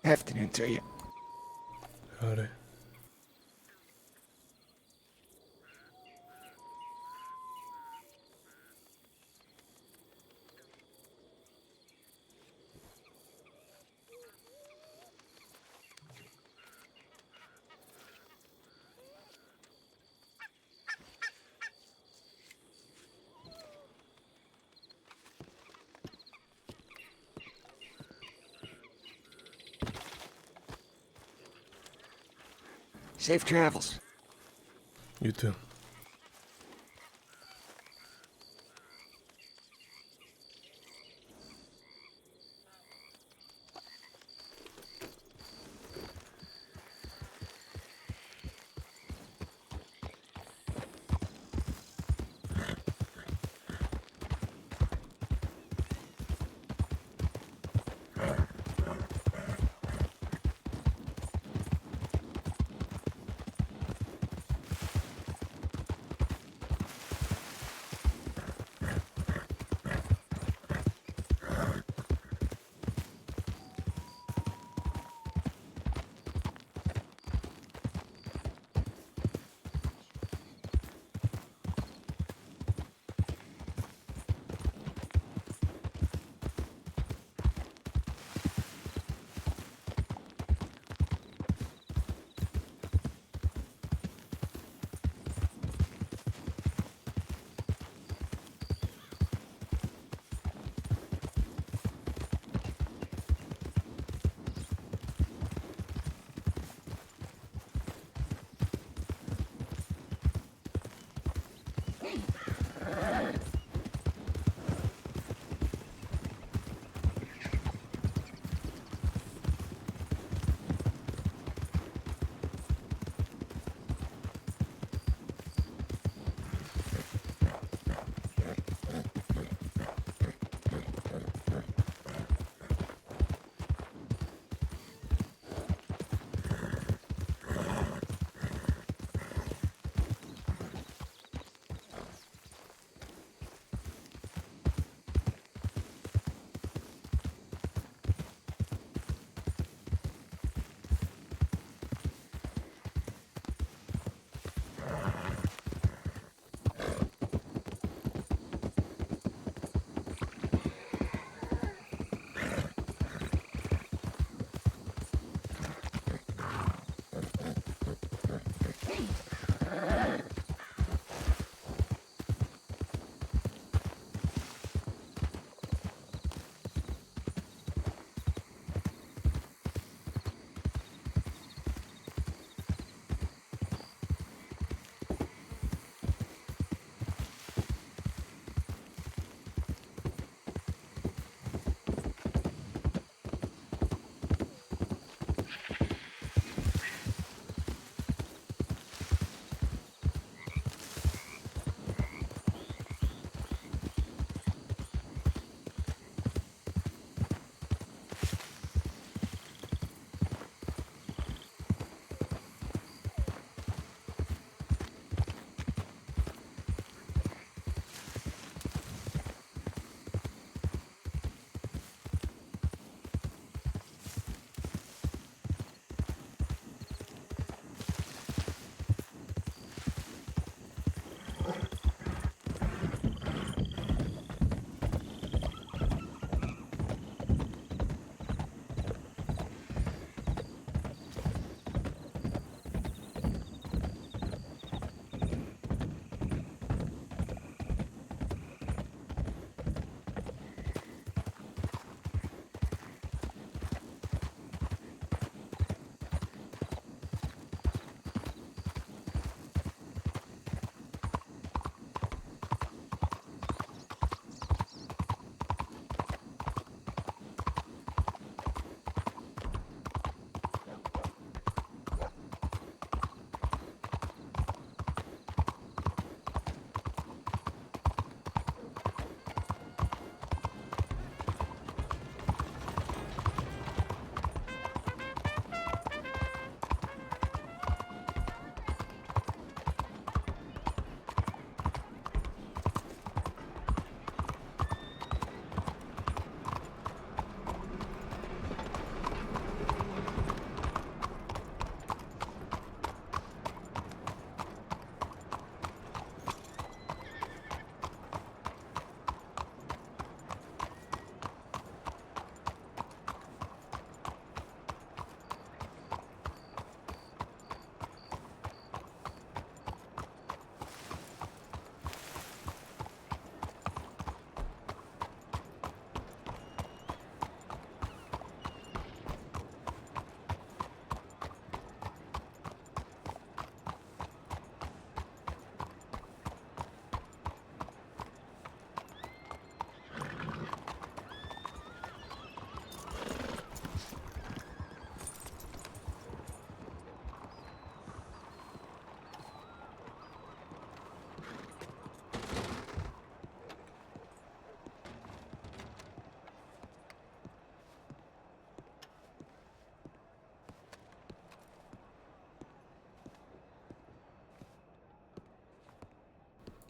Afternoon to you. Howdy. Safe travels. You too.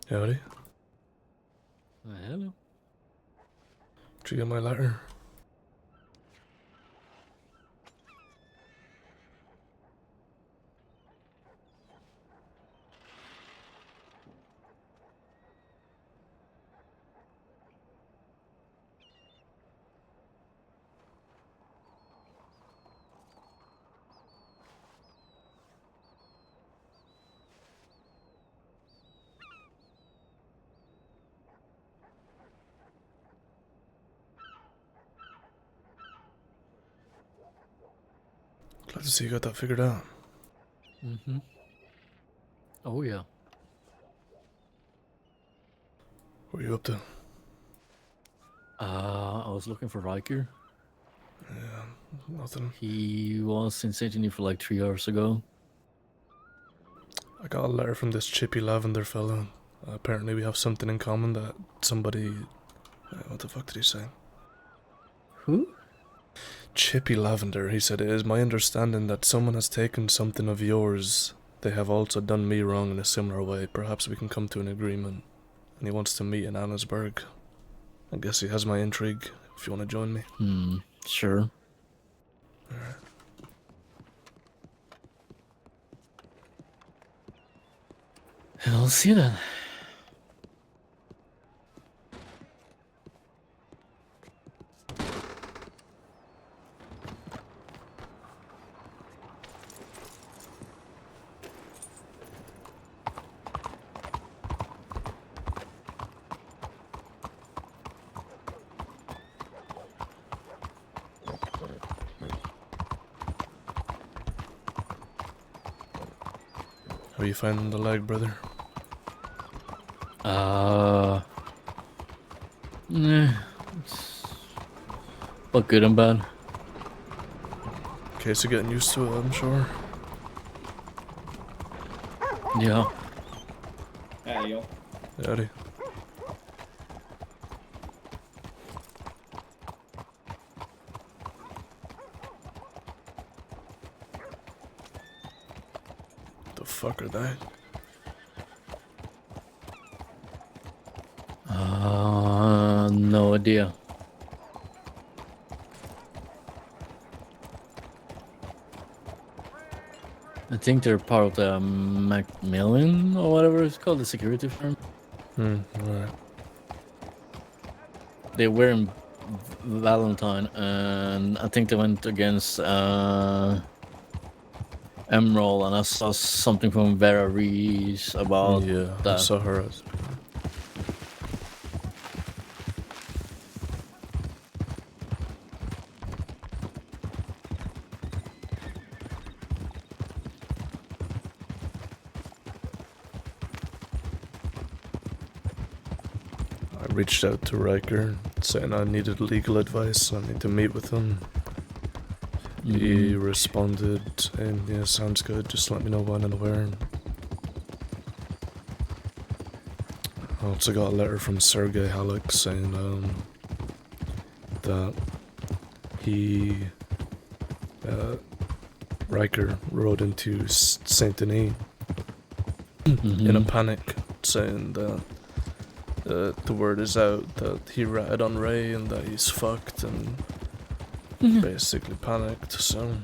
Howdy. Hello. Did you get my letter? Glad to see you got that figured out. Mm-hmm. Oh, yeah. What are you up to? I was looking for Ryker. Yeah, nothing. He was in Sydney for like 3 hours ago. I got a letter from this chippy lavender fellow. Apparently we have something in common that somebody... what the fuck did he say? Who? Chippy lavender. He said, it is my understanding that someone has taken something of yours. They have also done me wrong in a similar way. Perhaps we can come to an agreement. And he wants to meet in Annesburg. I guess he has my intrigue, if you want to join me. Sure. Alright. I'll see you then. How are you finding the leg, brother? It's both good and bad. Case of getting used to it, I'm sure. Yeah. Howdy, y'all. Howdy. The fuck are they? No idea. I think they're part of the Macmillan or whatever it's called, the security firm. Alright. They were in Valentine, and I think they went against Emerald, and I saw something from Vera Reese about Yeah, I that. saw her as... I reached out to Ryker, saying I needed legal advice, I need to meet with him. He responded, and yeah, sounds good, just let me know when and where. I also got a letter from Sergei Halleck saying that he, Ryker, rode into Saint Denis in a panic, saying that the word is out that he ratted on Ray and that he's fucked and basically panicked, so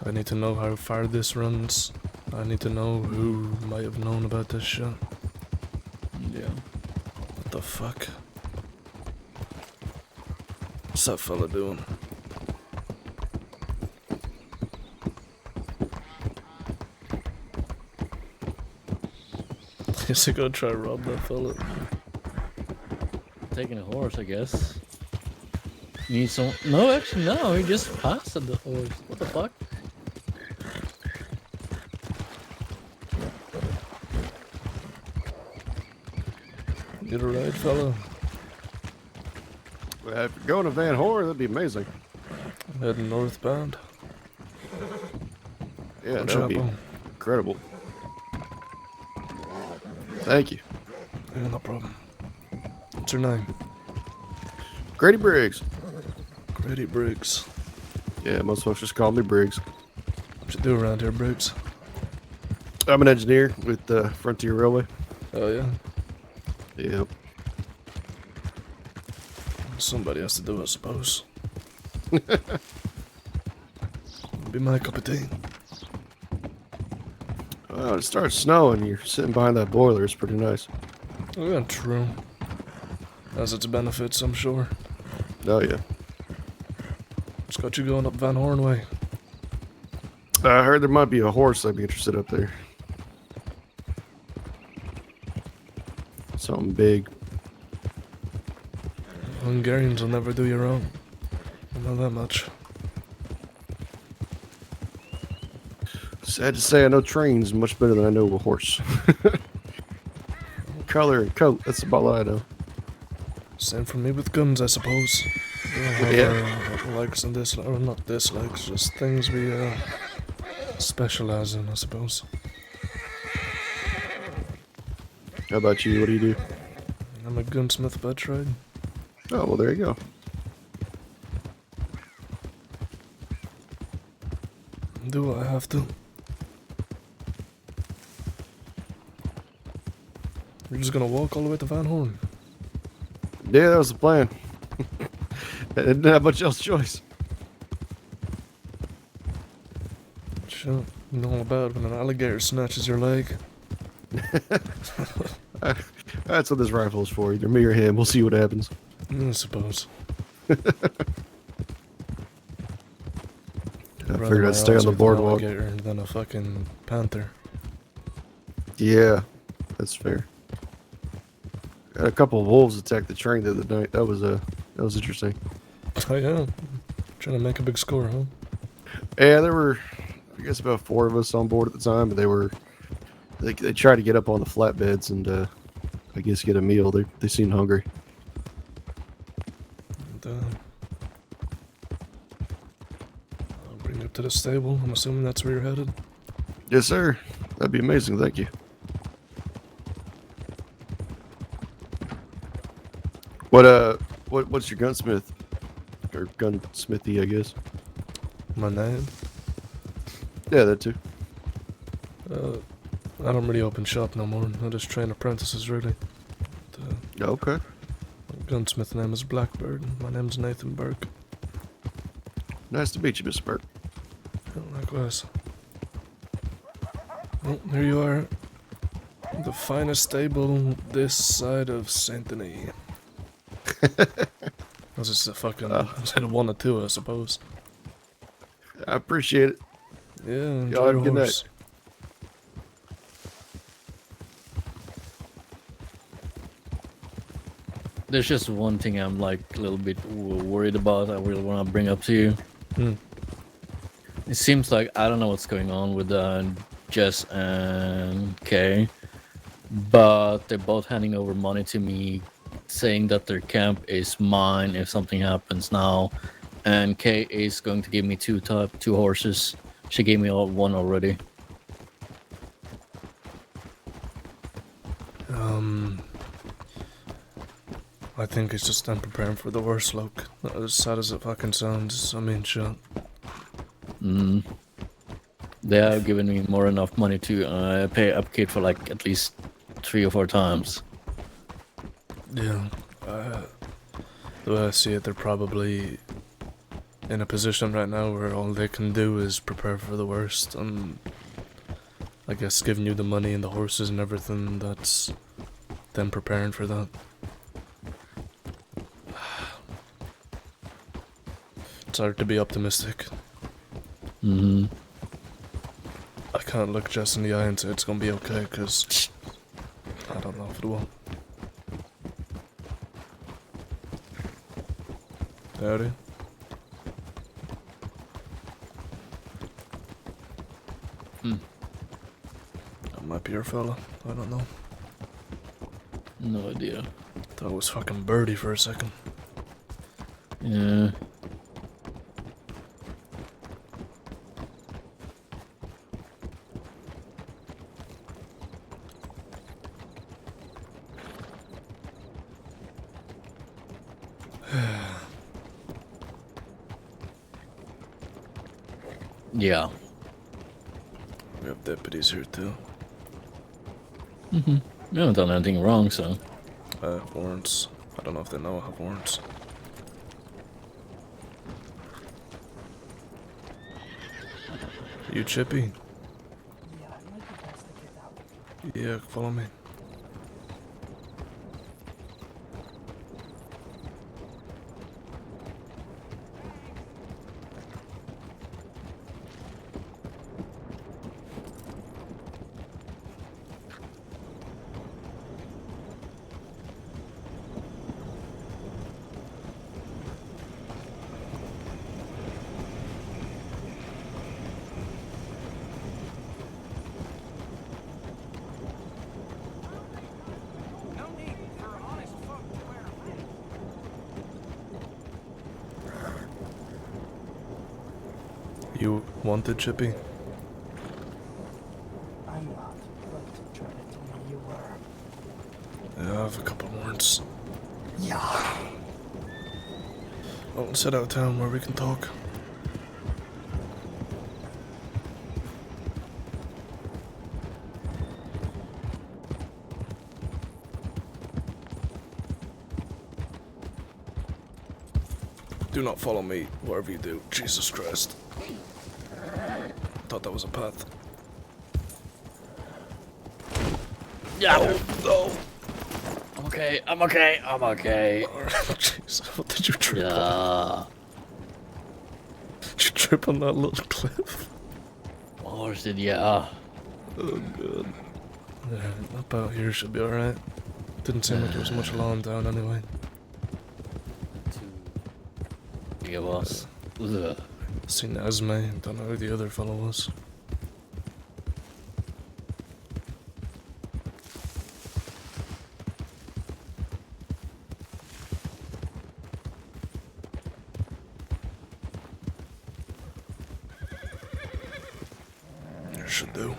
I need to know how far this runs. I need to know who might have known about this shit. Yeah. What the fuck? What's that fella doing? Is he gonna try to rob that fella? Taking a horse, I guess. Need some. No, actually, no. He just passed the horse. What the fuck? Get a ride, fella. Well, if you're going to Van Horn, that'd be amazing. I'm heading northbound. Yeah, Watch that'd out, be Bo. incredible. Thank you. Yeah, no problem. What's your name? Grady Briggs. Grady Briggs. Yeah, most folks just call me Briggs. What you do around here, Briggs? I'm an engineer with the Frontier Railway. Oh yeah. Yep. Somebody has to do it, I suppose. Be my cup of tea. Well, it starts snowing. You're sitting behind that boiler. It's pretty nice. Oh yeah, true. Has its benefits, I'm sure. Oh yeah. It's got you going up Van Horn way. I heard there might be a horse I'd be interested up there. Something big. Hungarians will never do you wrong. I know that much. Sad to say, I know trains much better than I know a horse. Color and coat, that's about all I know. Same for me with guns, I suppose. We all have Yeah. our likes and dislikes, or not dislikes, just things we specialize in, I suppose. How about you? What do you do? I'm a gunsmith by trade. Oh, well, there you go. Do what I have to. We're just gonna walk all the way to Van Horn. Yeah, that was the plan. I didn't have much else choice. Sure, you know all about when an alligator snatches your leg. That's what this rifle is for. Either me or him. We'll see what happens. I suppose. I figured I'd stay on the boardwalk. Alligator than a fucking panther. Yeah, that's fair. Had a couple of wolves attack the train the other night. That was interesting. Oh yeah, trying to make a big score, huh? Yeah, there were, I guess, about 4 of us on board at the time, but they tried to get up on the flatbeds and I guess get a meal. They seemed hungry. And, I'll bring you up to the stable. I'm assuming that's where you're headed. Yes, sir. That'd be amazing. Thank you. What's your gunsmith or gunsmithy? I guess. My name? Yeah, that too. I don't really open shop no more. I just train apprentices, really. Okay. My gunsmith name is Blackbird. My name's Nathan Burke. Nice to meet you, Mr. Burke. Likewise. Well, here you are. The finest stable this side of Saint Denis. Was this a fucking... was it a 1 or 2, I suppose? I appreciate it. Yeah, Y'all enjoy have your a good horse. night. There's just one thing I'm like a little bit worried about. I really want to bring up to you. Hmm. It seems like I don't know what's going on with Jess and Kay, but they're both handing over money to me, saying that their camp is mine if something happens now. And Kay is going to give me two horses. She gave me one already. I think it's just them preparing for the worst, Loke. As sad as it fucking sounds, I mean, shit. They have given me more enough money to pay upkeep for like at least 3 or 4 times. Yeah. The way I see it, they're probably in a position right now where all they can do is prepare for the worst, and I guess giving you the money and the horses and everything, that's them preparing for that. It's hard to be optimistic. I can't look Jess in the eye and say it's gonna be okay, because I don't know if it will. Howdy. That might be your fella. I don't know. No idea. Thought it was fucking Birdie for a second. Yeah. Yeah. We have deputies here too. You haven't done anything wrong, so. Warrants. I don't know if they know I have warrants. You Chippy? Yeah, it might be best to get out. Yeah, follow me. You wanted, Chippy? I'm not, but Jordan told me you were. Yeah, I have a couple warrants. Yeah. Well, let's head out of town where we can talk. Do not follow me, wherever you do. Jesus Christ. Thought that was a path. Yeah. No! I'm okay. I'm okay. I'm okay. Jeez, what did you trip on? Yeah. Did you trip on that little cliff? Horse did yeah. Oh, God. Yeah, that boat here should be alright. Didn't seem like there was much law in town anyway. Three of us. Ugh. Seen Esme, don't know who the other fellow was. Should do.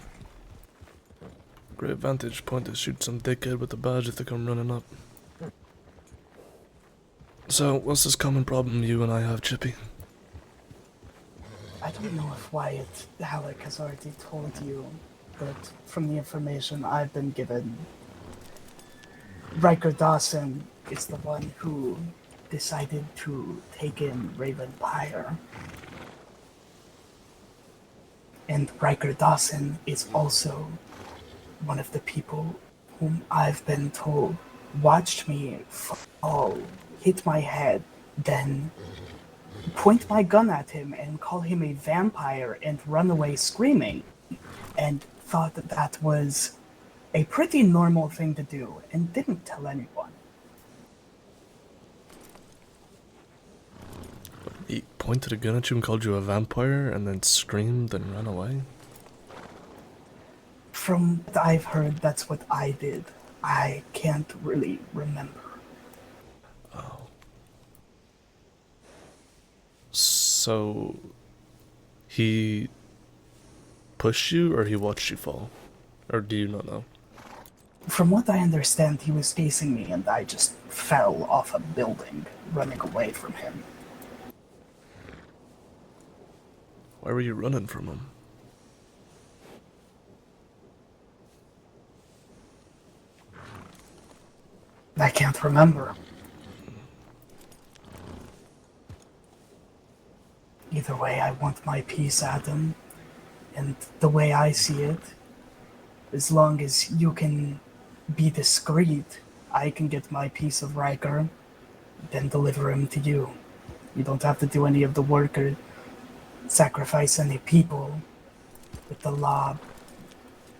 Great vantage point to shoot some dickhead with a badge if they come running up. So, what's this common problem you and I have, Chippy? I don't know if Wyatt Halleck has already told you, but from the information I've been given, Ryker Dawson is the one who decided to take in Raven Pyre. And Ryker Dawson is also one of the people whom I've been told watched me fall, hit my head, then point my gun at him and call him a vampire and run away screaming, and thought that that was a pretty normal thing to do and didn't tell anyone. He pointed a gun at you and called you a vampire and then screamed and ran away? From what I've heard, that's what I did. I can't really remember. Oh. So... he... pushed you or he watched you fall? Or do you not know? From what I understand, he was chasing me and I just fell off a building, running away from him. Why were you running from him? I can't remember. Either way, I want my piece, Adam. And the way I see it, as long as you can be discreet, I can get my piece of Ryker, then deliver him to you. You don't have to do any of the work or sacrifice any people with the law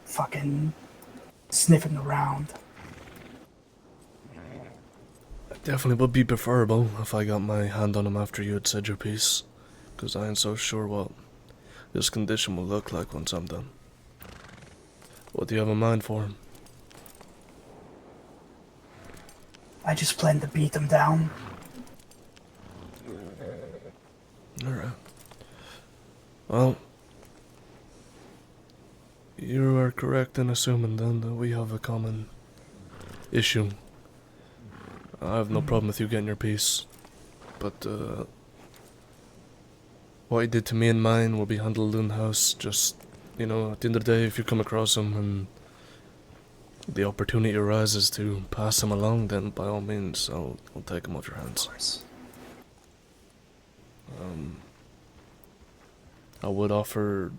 fucking sniffing around. It definitely would be preferable if I got my hand on him after you had said your piece. Because I ain't so sure what this condition will look like once I'm done. What do you have in mind for him? I just plan to beat him down. Alright. Well, you are correct in assuming then that we have a common issue. I have no problem with you getting your piece, but what he did to me and mine will be handled in-house. Just, you know, at the end of the day, if you come across him and the opportunity arises to pass him along, then by all means, I'll take him off your hands. Of course. I would offer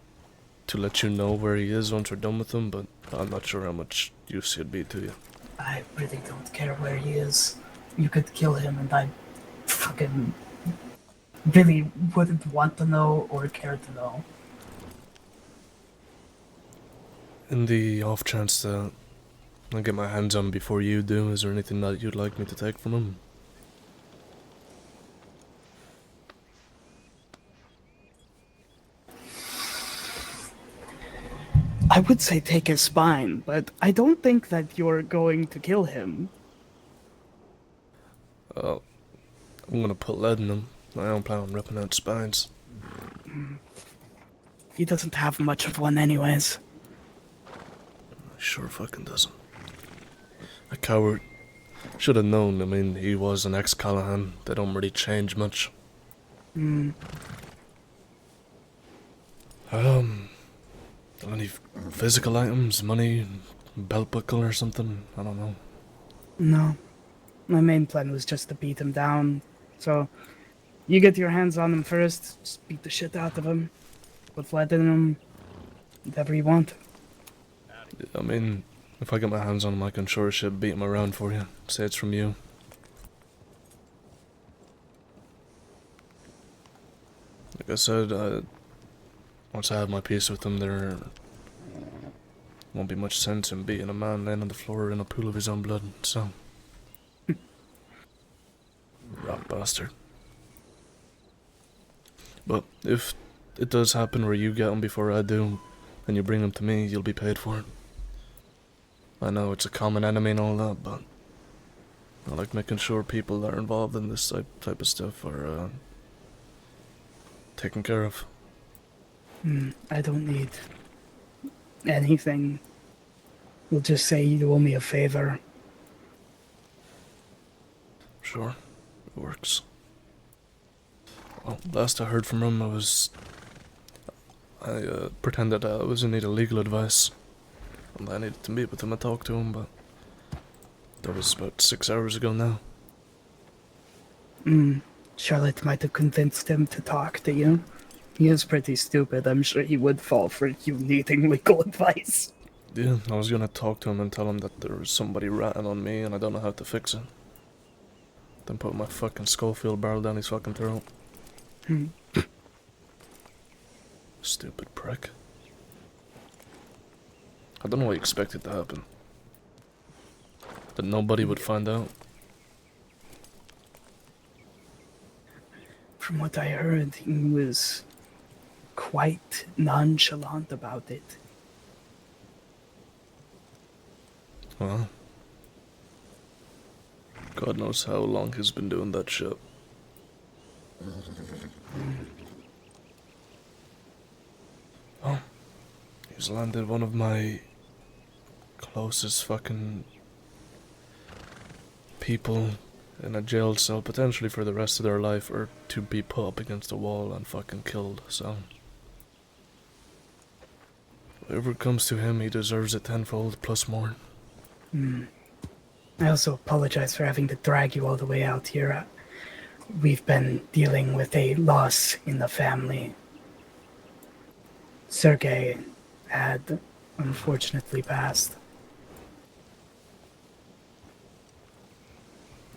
to let you know where he is once we're done with him, but I'm not sure how much use he'd be to you. I really don't care where he is. You could kill him and I fucking really wouldn't want to know or care to know. In the off chance that I get my hands on him before you do, is there anything that you'd like me to take from him? I would say take his spine, but I don't think that you're going to kill him. I'm gonna put lead in him. I don't plan on ripping out spines. He doesn't have much of one anyways. Sure fucking doesn't. A coward. Should have known, I mean, he was an ex-Callahan. They don't really change much. Any physical items, money, belt buckle or something? I don't know. No. My main plan was just to beat him down. So, you get your hands on him first, just beat the shit out of him. Put lead in him. Whatever you want. I mean, if I get my hands on him, I can sure as shit beat him around for you. Say it's from you. Like I said, once I have my peace with him, there won't be much sense in beating a man laying on the floor in a pool of his own blood, so... Rat bastard. But if it does happen where you get him before I do, and you bring him to me, you'll be paid for it. I know it's a common enemy and all that, but I like making sure people that are involved in this type of stuff are taken care of. I don't need anything. We'll just say you owe me a favor. Sure, it works. Well, last I heard from him, I pretended I was in need of legal advice, and I needed to meet with him and talk to him, but that was about 6 hours ago now. Charlotte might have convinced him to talk to you. He is pretty stupid. I'm sure he would fall for you needing legal advice. Yeah, I was gonna talk to him and tell him that there was somebody ratting on me and I don't know how to fix it. Then put my fucking Schofield barrel down his fucking throat. Stupid prick. I don't know what you expected to happen. That nobody would find out. From what I heard, he was quite nonchalant about it. Well, God knows how long he's been doing that shit. Oh, he's landed one of my closest fucking people in a jail cell, potentially for the rest of their life, or to be put up against a wall and fucking killed, so... Whatever comes to him, he deserves it tenfold, plus more. I also apologize for having to drag you all the way out here. We've been dealing with a loss in the family. Sergei had unfortunately passed.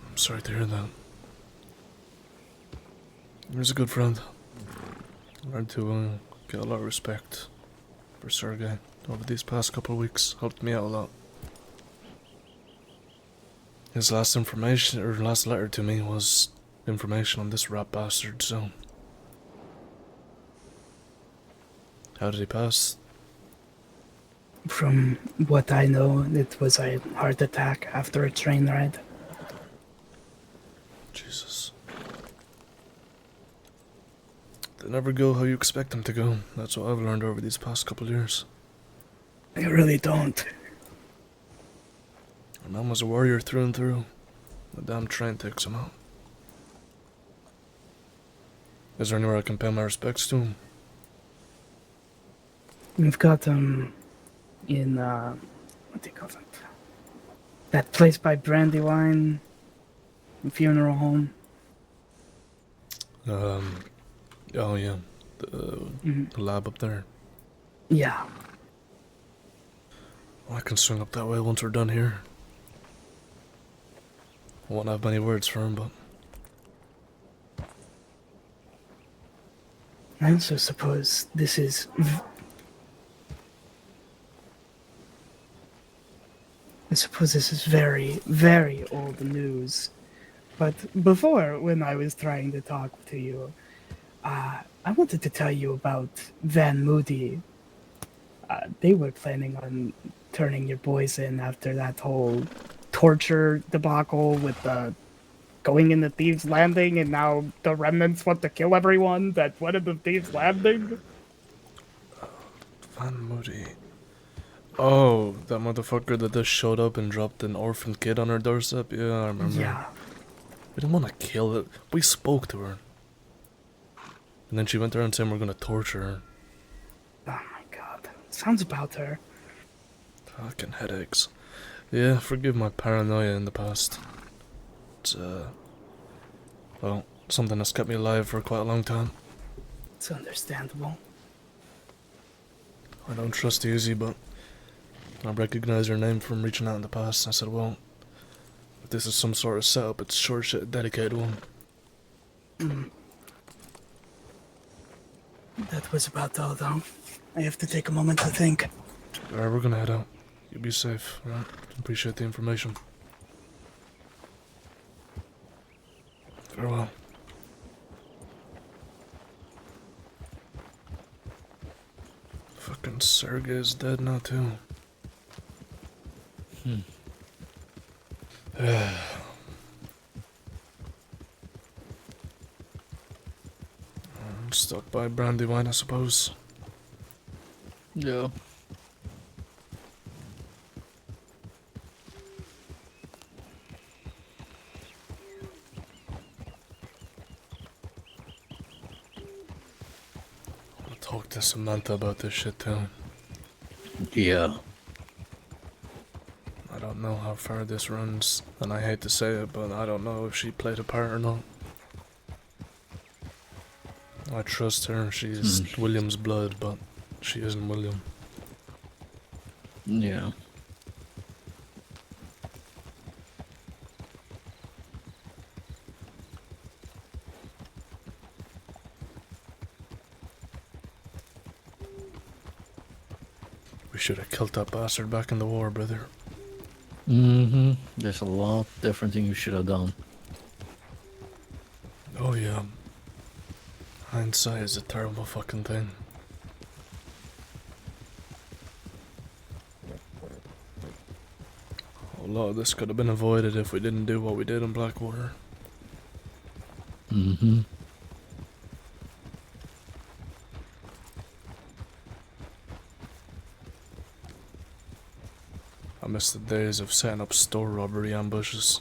I'm sorry to hear that. He was a good friend. I learned to get a lot of respect for Sergei over these past couple of weeks. Helped me out a lot. His last letter to me was information on this rat bastard, so... How did he pass? From what I know, it was a heart attack after a train ride. Jesus. They never go how you expect them to go. That's what I've learned over these past couple of years. I really don't. My man was a warrior through and through. The damn train takes him out. Is there anywhere I can pay my respects to him? We've got him in, what do you call it? That place by Brandywine funeral home. Oh yeah, the lab up there. Yeah. Well, I can swing up that way once we're done here. I won't have many words for him, but I also suppose this is very, very old news. But before, when I was trying to talk to you, I wanted to tell you about Van Moody. They were planning on turning your boys in after that whole torture debacle with the going in the Thieves' Landing, and now the remnants want to kill everyone that went in the Thieves' Landing. Van Moody. Oh, that motherfucker that just showed up and dropped an orphan kid on her doorstep? Yeah, I remember. Yeah. We didn't want to kill it. We spoke to her. And then she went around saying we're gonna torture her. Oh my god. Sounds about her. Fucking headaches. Yeah, forgive my paranoia in the past. It's, well, something that's kept me alive for quite a long time. It's understandable. I don't trust Easy, but I recognize her name from reaching out in the past. I said, well, if this is some sort of setup, it's sure shit a dedicated one. That was about all, though. I have to take a moment to think. Alright, we're gonna head out. You be safe, alright? Appreciate the information. Farewell. Fucking Sergey's dead now, too. I'm stuck by Brandywine, I suppose. Yeah. I'll talk to Samantha about this shit, too. Yeah. I don't know how far this runs, and I hate to say it, but I don't know if she played a part or not. I trust her, she's William's blood, but she isn't William. Yeah. We should have killed that bastard back in the war, brother. There's a lot different thing you should have done. Oh yeah. Hindsight is a terrible fucking thing. A lot of this could have been avoided if we didn't do what we did in Blackwater. I miss the days of setting up store robbery ambushes.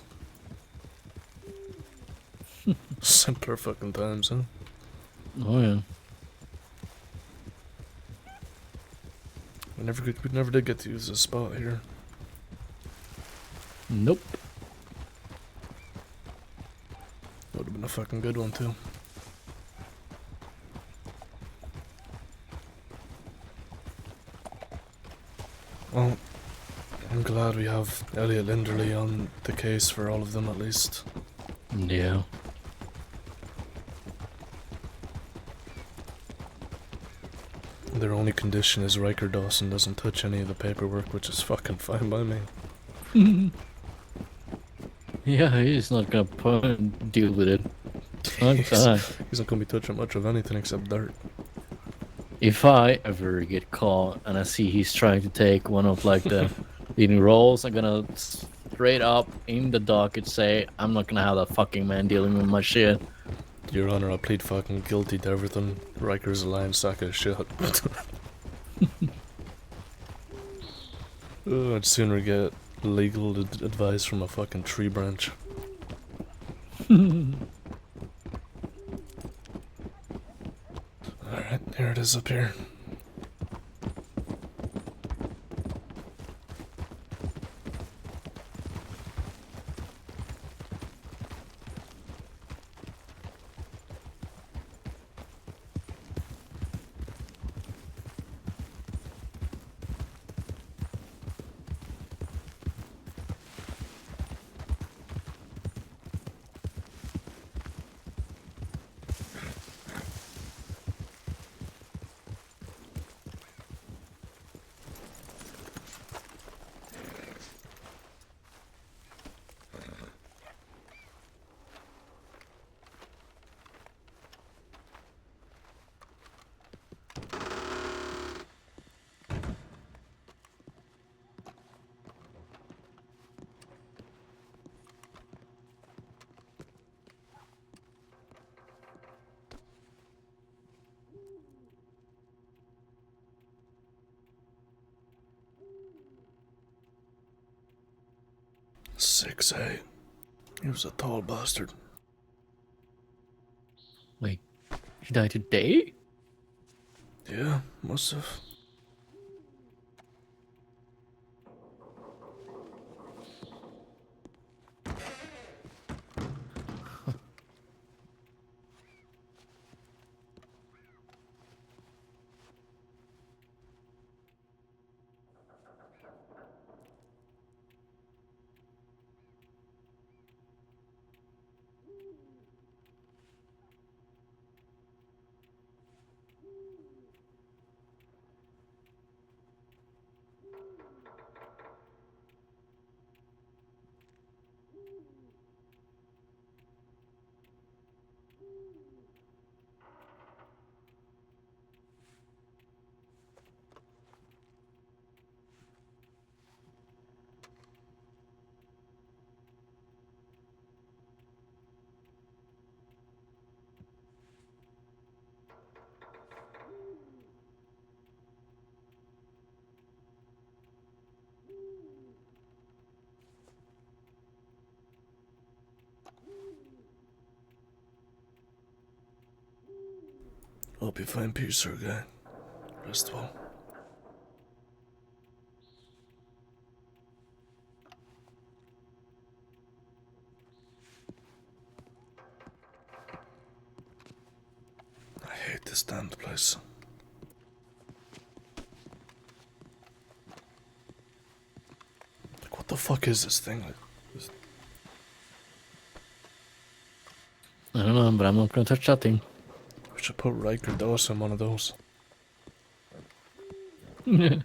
Simpler fucking times, huh? Oh yeah. We never did get to use this spot here. Nope. Would have been a fucking good one too. Well, I'm glad we have Elliot Linderley on the case for all of them at least. Yeah. Their only condition is Ryker Dawson doesn't touch any of the paperwork, which is fucking fine by me. Yeah, he's not gonna deal with it. He's not gonna be touching much of anything except dirt. If I ever get caught and I see he's trying to take one of like the leading roles, I'm gonna straight up in the docket say, I'm not gonna have that fucking man dealing with my shit. Your Honor, I plead fucking guilty to everything. Riker's a lying sack of shit. Oh, I'd sooner get legal advice from a fucking tree branch. Alright, here it is up here. 6A. He was a tall bastard. Wait, he died today? Yeah, must have. Hope you find peace, sir, guy. Rest well. I hate this damned place. Like, what the fuck is this thing? I don't know, but I'm not gonna touch that thing. We should put Ryker Dose in one of those. Alright.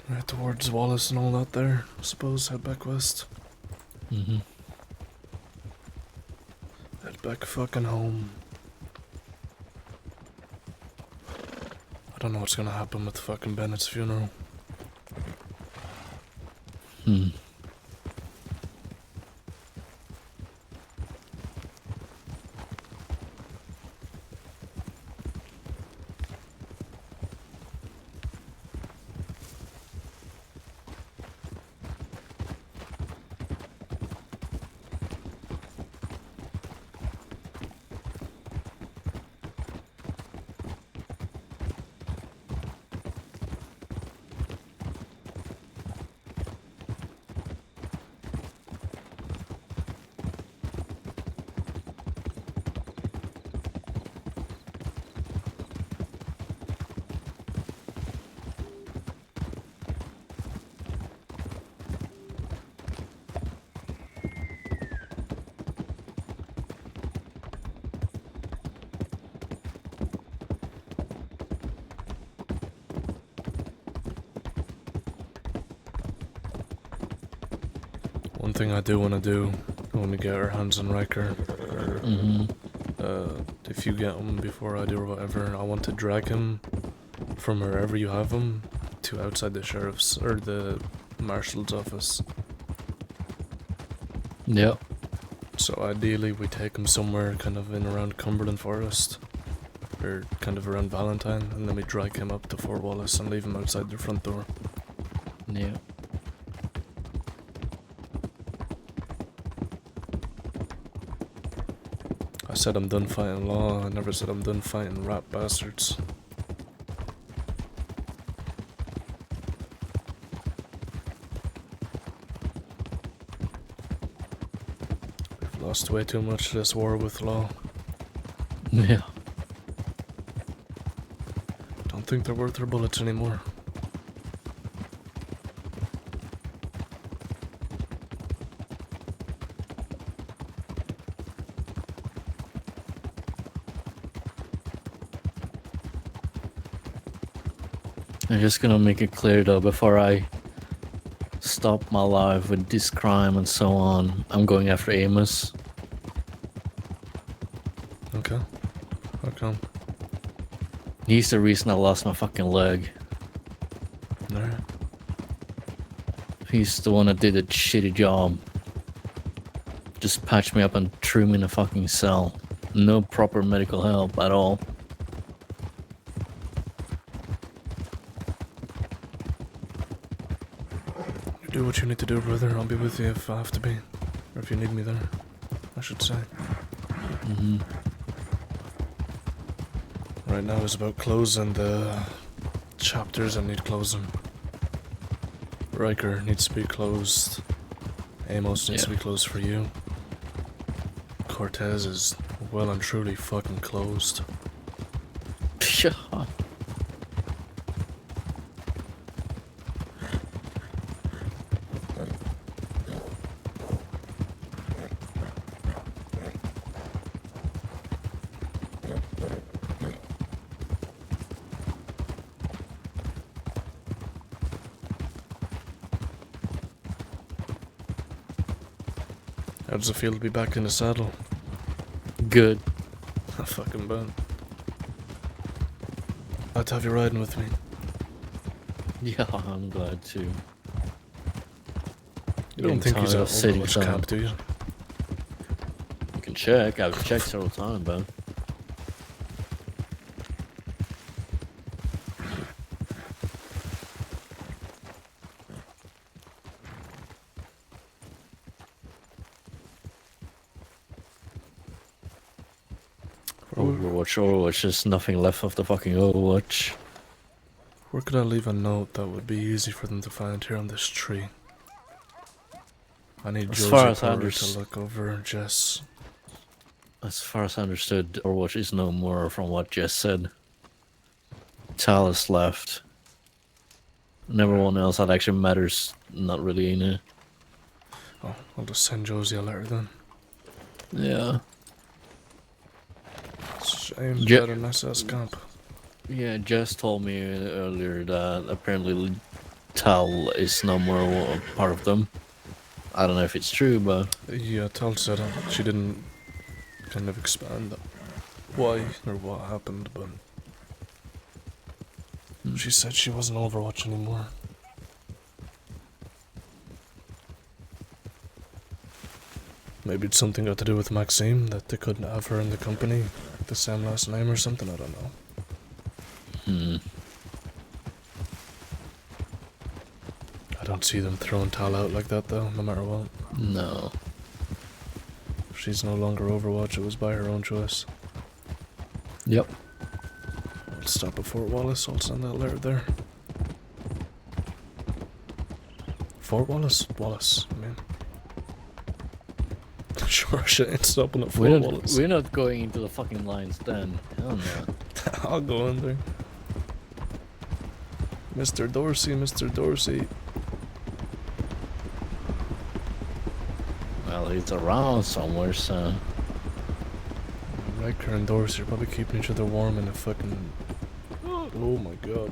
Right towards Wallace and all that there. I suppose head back west. Mm-hmm. Head back fucking home. I don't know what's gonna happen with fucking Bennett's funeral. Hmm. One thing I do want to do when we get our hands on Ryker, or if you get him before I do or whatever, I want to drag him from wherever you have him to outside the sheriff's or the marshal's office. Yep. So ideally we take him somewhere kind of in around Cumberland Forest, or kind of around Valentine, and then we drag him up to Fort Wallace and leave him outside the front door. Yeah. I said I'm done fighting law, I never said I'm done fighting rat bastards. We've lost way too much to this war with law. Yeah. Don't think they're worth their bullets anymore. I'm just gonna make it clear though, before I stop my life with this crime and so on, I'm going after Amos. Okay. How come? He's the reason I lost my fucking leg. Alright. He's the one that did a shitty job. just patched me up and threw me in a fucking cell. No proper medical help at all. You do what you need to do, brother. I'll be with you if I have to be. Or if you need me there, I should say. Mm-hmm. Right now is about closing the chapters that need closing. Ryker needs to be closed. Amos needs to be closed for you. Cortez is well and truly fucking closed. Sure. How does it feel to be back in the saddle? Good. I fucking bet. Glad to have you riding with me. Yeah, I'm glad too. You don't think he's at Overwatch camp, do you? You can check. I've checked several times, but Overwatch, there's nothing left of the fucking Overwatch. Where could I leave a note that would be easy for them to find here on this tree? I need As far Josie as I Porter to look over Jess. As far as I understood, Overwatch is no more from what Jess said. Tal is left. And everyone else that actually matters, not really in it. Oh, I'll just send Josie a letter then. Yeah. Shame Yeah. that an SS camp. Yeah, Jess told me earlier that apparently Tal is no more a part of them. I don't know if it's true, but Yeah, Tal said she didn't kind of expand why or what happened, but she said she wasn't Overwatch anymore. Maybe it's something got to do with Maxime, that they couldn't have her in the company, the same last name or something, I don't know. I don't see them throwing Tal out like that though, no matter what. no. If she's no longer Overwatch, it was by her own choice. Yep. I'll stop at Fort Wallace, I'll send that letter there. Fort Wallace? Wallace, I mean. Sure shit ain't stopping at Fort Wallace. We're not going into the fucking lines then. Hell no. I'll go in there. Mr. Dorsey, Mr. Dorsey. Well, he's around somewhere, so. Ryker and Dorsey are probably keeping each other warm in a fucking... Oh my god.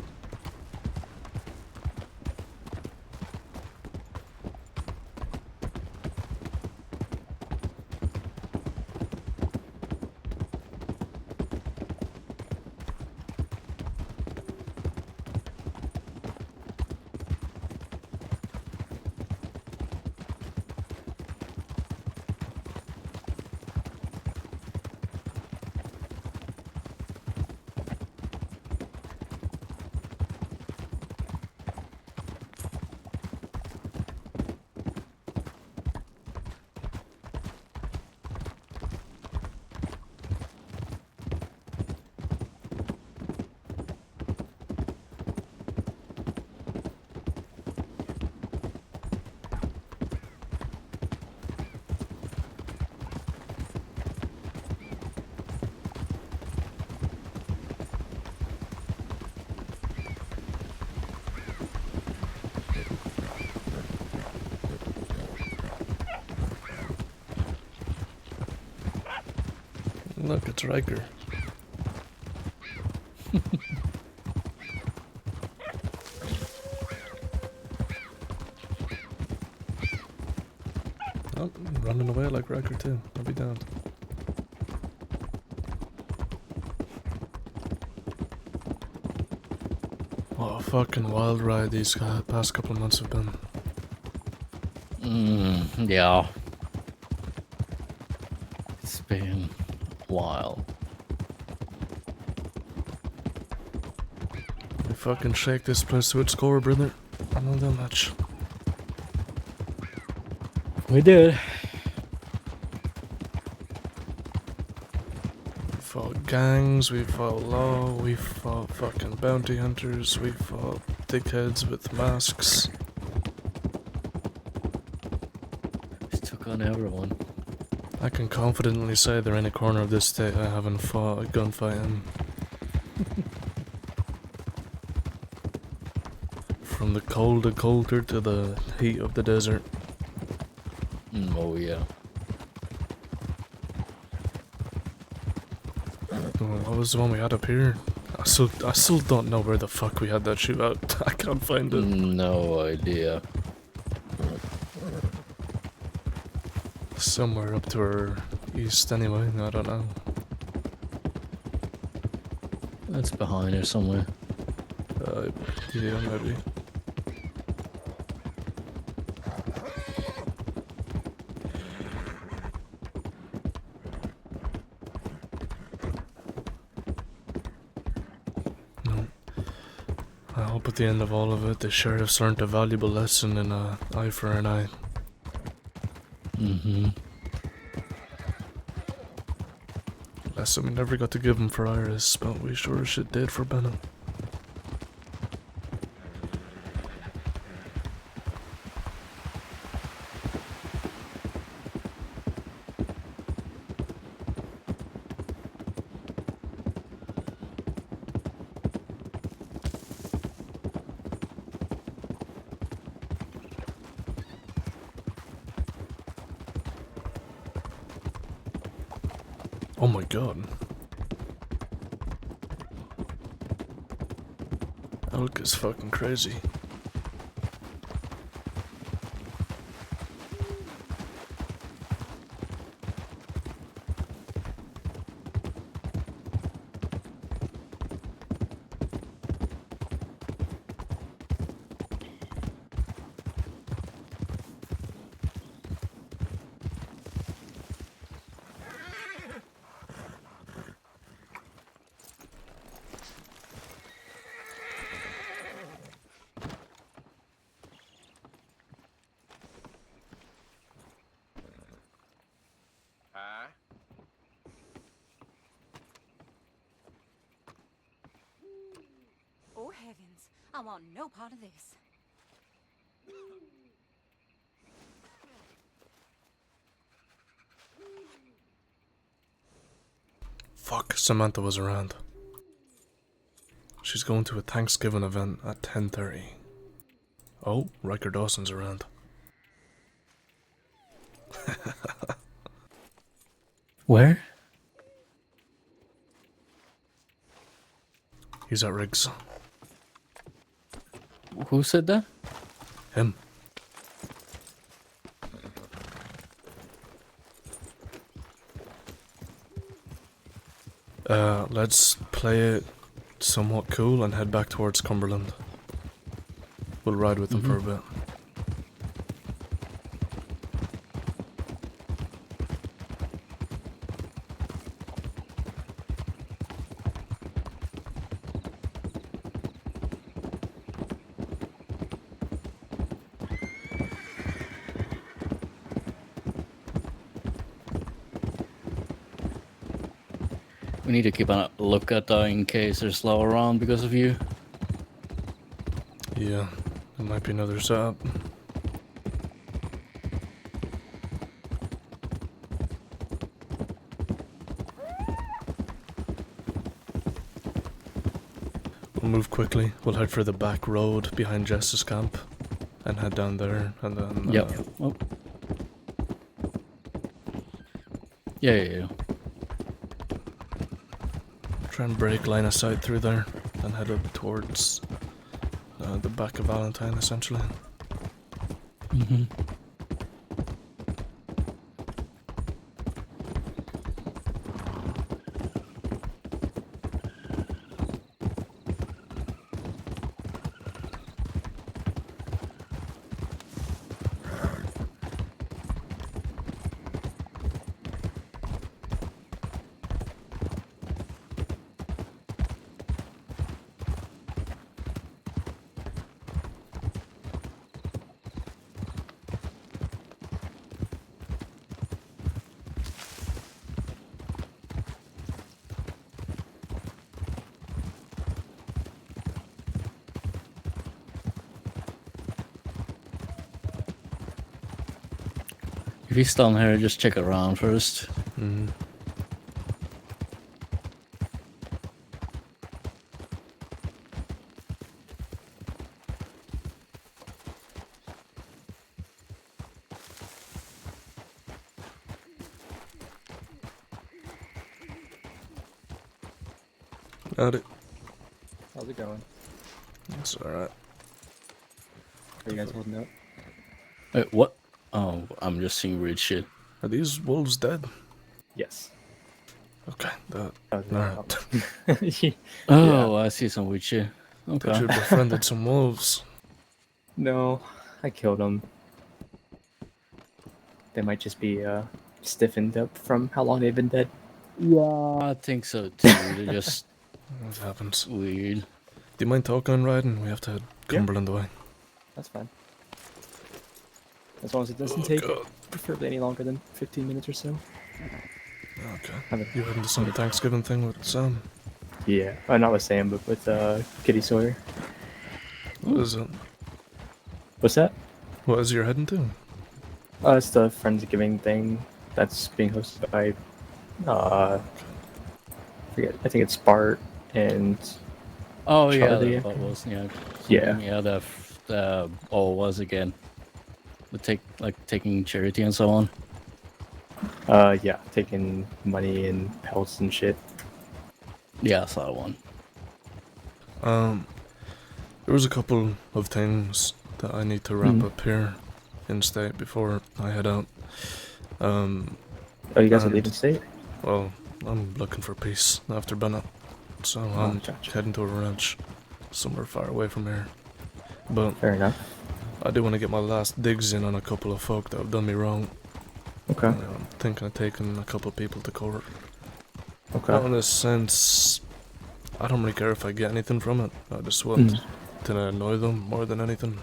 Look, it's Ryker. Oh, running away like Ryker too. I'll be down. What a fucking wild ride these past couple of months have been. Yeah. been a while. We fucking shake this place to its core, brother. I know that much. We did. We fought gangs, we fought law, we fought fucking bounty hunters, we fought dickheads with masks. Just took on everyone. I can confidently say there ain't a corner of this state I haven't fought a gunfight in. From the cold of Coulter to the heat of the desert. Oh yeah. What was the one we had up here? I still don't know where the fuck we had that shootout. I can't find it. No idea. Somewhere up to our east anyway, I don't know. It's behind here somewhere. Yeah, maybe. No. I hope at the end of all of it, the sheriffs learned a valuable lesson in eye for an eye. Mm-hmm. Lesson we never got to give him for Iris, but we sure as shit did for Bennett. Oh my god. Elk is fucking crazy. Oh heavens, I want no part of this. Fuck, Samantha was around. She's going to a Thanksgiving event at 10:30. Oh, Ryker Dawson's around. Where? He's at Riggs. Who said that? Him. Let's play it somewhat cool and head back towards Cumberland. We'll ride with them for a bit. We need to keep a look at that in case they're slow around because of you. Yeah, there might be another setup. We'll move quickly. We'll head for the back road behind Jess's camp and head down there and then... Yep. Oh. Yeah. Try and break line of sight through there and head up towards the back of Valentine, essentially. Mm-hmm. If he's down here, just check around first. Mm-hmm. Got it. How's it going? That's alright. Are you guys holding up? Wait, what? Oh, I'm just seeing weird shit. Are these wolves dead? Yes. Okay, that. Oh, Alright. Oh, I see some weird shit. Thought Okay. you befriended some wolves. No, I killed them. They might just be stiffened up from how long they've been dead. Yeah, I think so too. They're just What happens? weird. Do you mind talking and riding? We have to head Cumberland away. That's fine. As long as it doesn't Oh, take God. preferably any longer than 15 minutes or so. Okay. Have it- You heading to some Thanksgiving thing with Sam? Yeah, not with Sam, but with Kitty Sawyer. What is it? What's that? What is your heading to? It's the Friendsgiving thing that's being hosted by, I think it's Bart and Oh yeah, Charlie, that was Yeah. yeah. The what was again? The taking charity and so on. Yeah, taking money and pelts and shit. Yeah, I saw one. There was a couple of things that I need to wrap up here in state before I head out. Oh, you guys are And- leaving state? Well, I'm looking for peace after Bennett, so I'm gotcha. heading to a ranch somewhere far away from here. But Fair enough. I do want to get my last digs in on a couple of folk that have done me wrong. Okay. I'm thinking of taking a couple of people to court. Okay. Not in a sense, I don't really care if I get anything from it. I just want to annoy them more than anything.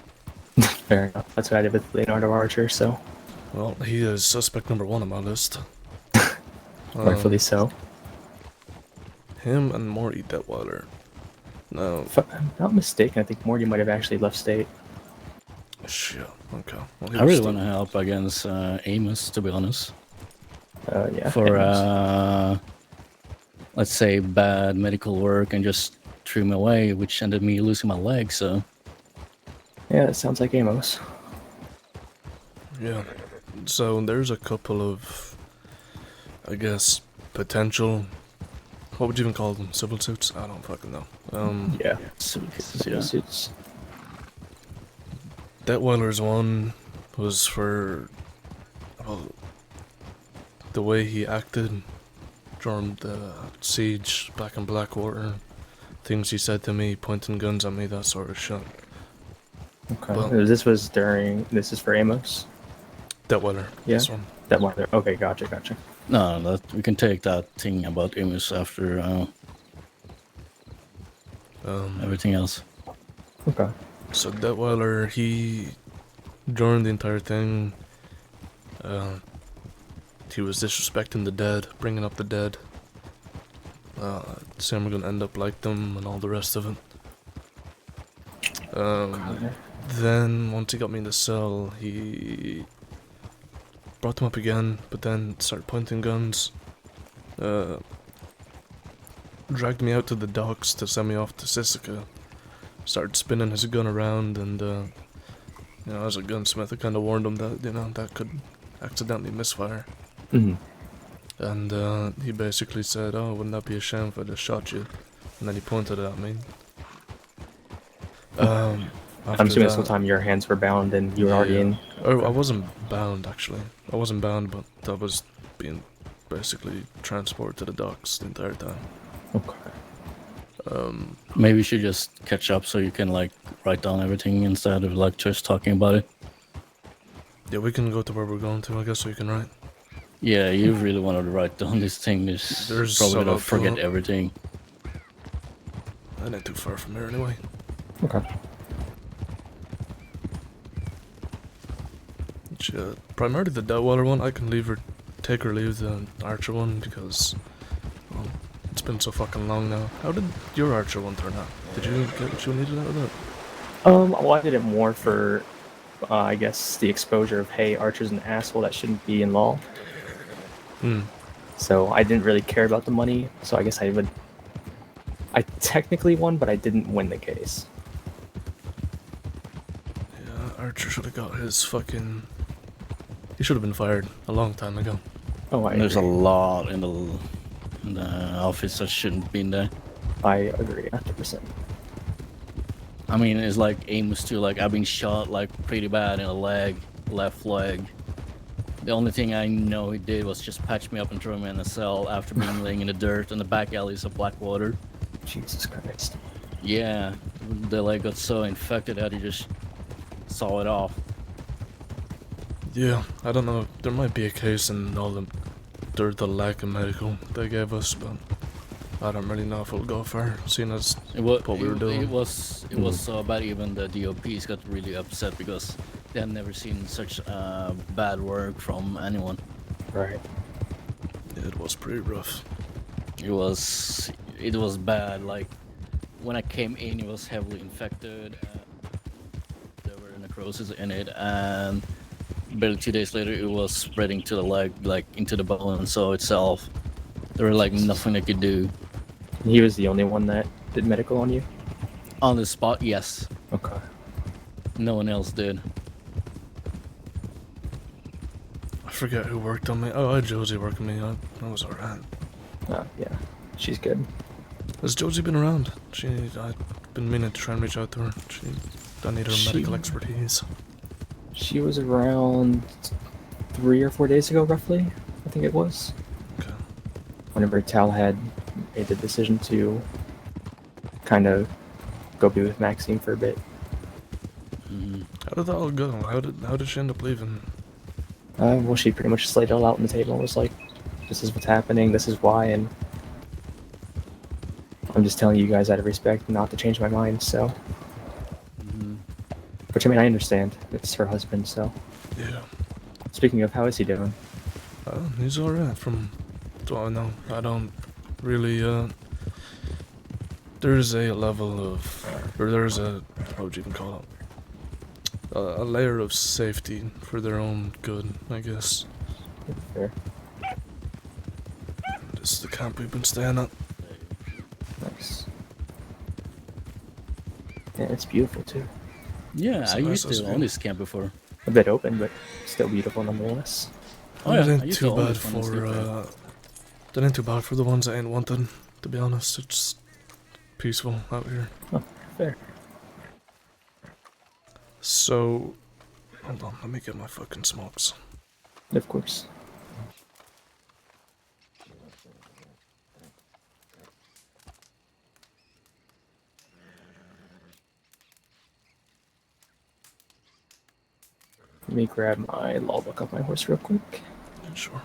Fair enough. That's what I did with Leonardo Archer, so Well, he is suspect number 1 on my list. rightfully so. Him and Morty Detweiler. No, If I'm not mistaken, I think Morty might have actually left state. shit. Okay. Well, he I was really still- want to help against Amos, to be honest. Yeah. For anyways. let's say bad medical work and just threw me away, which ended me losing my leg. So Yeah, that sounds like Amos. Yeah. So there's a couple of, I guess, potential. What would you even call them? Civil suits? I don't fucking know. Yeah. yeah. Suits. Detweiler's one was for, well, the way he acted during the siege back in Blackwater. Things he said to me, pointing guns at me, that sort of shit. Okay. Well- This is for Amos? Detweiler. Yeah. This one. That one there. Okay, gotcha. No, that we can take that thing about Amos after everything else. Okay. So Detweiler, he, during the entire thing, he was disrespecting the dead, bringing up the dead, saying we're gonna end up like them and all the rest of it. Then, once he got me in the cell, he brought them up again, but then started pointing guns, dragged me out to the docks to send me off to Sisika, started spinning his gun around, and, you know, as a gunsmith, I kind of warned him that, you know, that could accidentally misfire. Mm-hmm. And, he basically said, oh, wouldn't that be a shame if I just shot you? And then he pointed at me. I'm After assuming this that- whole time your hands were bound and you were already in. Oh, I wasn't bound, actually. I wasn't bound, but I was being basically transported to the docks the entire time. Okay. Maybe you should just catch up so you can like write down everything instead of like just talking about it. Yeah, we can go to where we're going to, I guess, so you can write. Yeah, you really wanted to write down this thing. There's Probably some gonna up forget front. everything. That ain't too far from here, anyway. Okay. Primarily the Detweiler one, I can take or leave the Archer one, because, well, it's been so fucking long now. How did your Archer one turn out? Did you get what you needed out of it? Well, I did it more for I guess, the exposure of, hey, Archer's an asshole that shouldn't be in law. Hmm. So I didn't really care about the money. So I guess I technically won, but I didn't win the case. Yeah, Archer should have got his fucking... He should have been fired a long time ago. Oh, I There's a agree. lot in the office that shouldn't be in there. I agree 100%. I mean, it's like Amos too. Like, I've been shot like pretty bad in the leg, left leg. The only thing I know he did was just patch me up and throw me in a cell after being laying in the dirt in the back alleys of Blackwater. Jesus Christ. Yeah, the leg got so infected that he just saw it off. Yeah, I don't know. There might be a case in all the lack of medical they gave us, but I don't really know if it'll go far, seeing as what we were doing. It was so bad. Even the DOPs got really upset because they had never seen such bad work from anyone. Right. Yeah, it was pretty rough. It was bad. Like when I came in, it was heavily infected. There were necrosis in it, and barely 2 days later, it was spreading to the leg, like into the bone so itself. There were like nothing they could do. He was the only one that did medical on you? On the spot, yes. Okay. No one else did. I forget who worked on me. Oh, I had Josie working me. I was alright. Yeah. She's good. Has Josie been around? I've been meaning to try and reach out to her. I need her medical expertise. She was around 3 or 4 days ago, roughly, I think it was. Okay. Whenever Tal had made the decision to kind of go be with Maxine for a bit. How did that all go? How did she end up leaving? Well, she pretty much just laid it all out on the table and was like, this is what's happening, this is why, and I'm just telling you guys out of respect not to change my mind, so. Which, I mean, I understand. It's her husband, so. Yeah. Speaking of, how is he doing? He's alright from what I know. I don't really, there's a level of, or there's a, what would you even call it? A layer of safety for their own good, I guess. Fair. This is the camp we've been staying at. Nice. Yeah, it's beautiful, too. Yeah, So I nice, used that's to good. own this camp before. A bit open, but still beautiful nonetheless. Oh yeah, It I ain't used to too own bad this one and sleep there. it ain't too bad for the ones that ain't wanted, to be honest. It's peaceful out here. Oh, fair. So, hold on, let me get my fucking smokes. Of course. Let me grab my logbook off my horse real quick. Sure.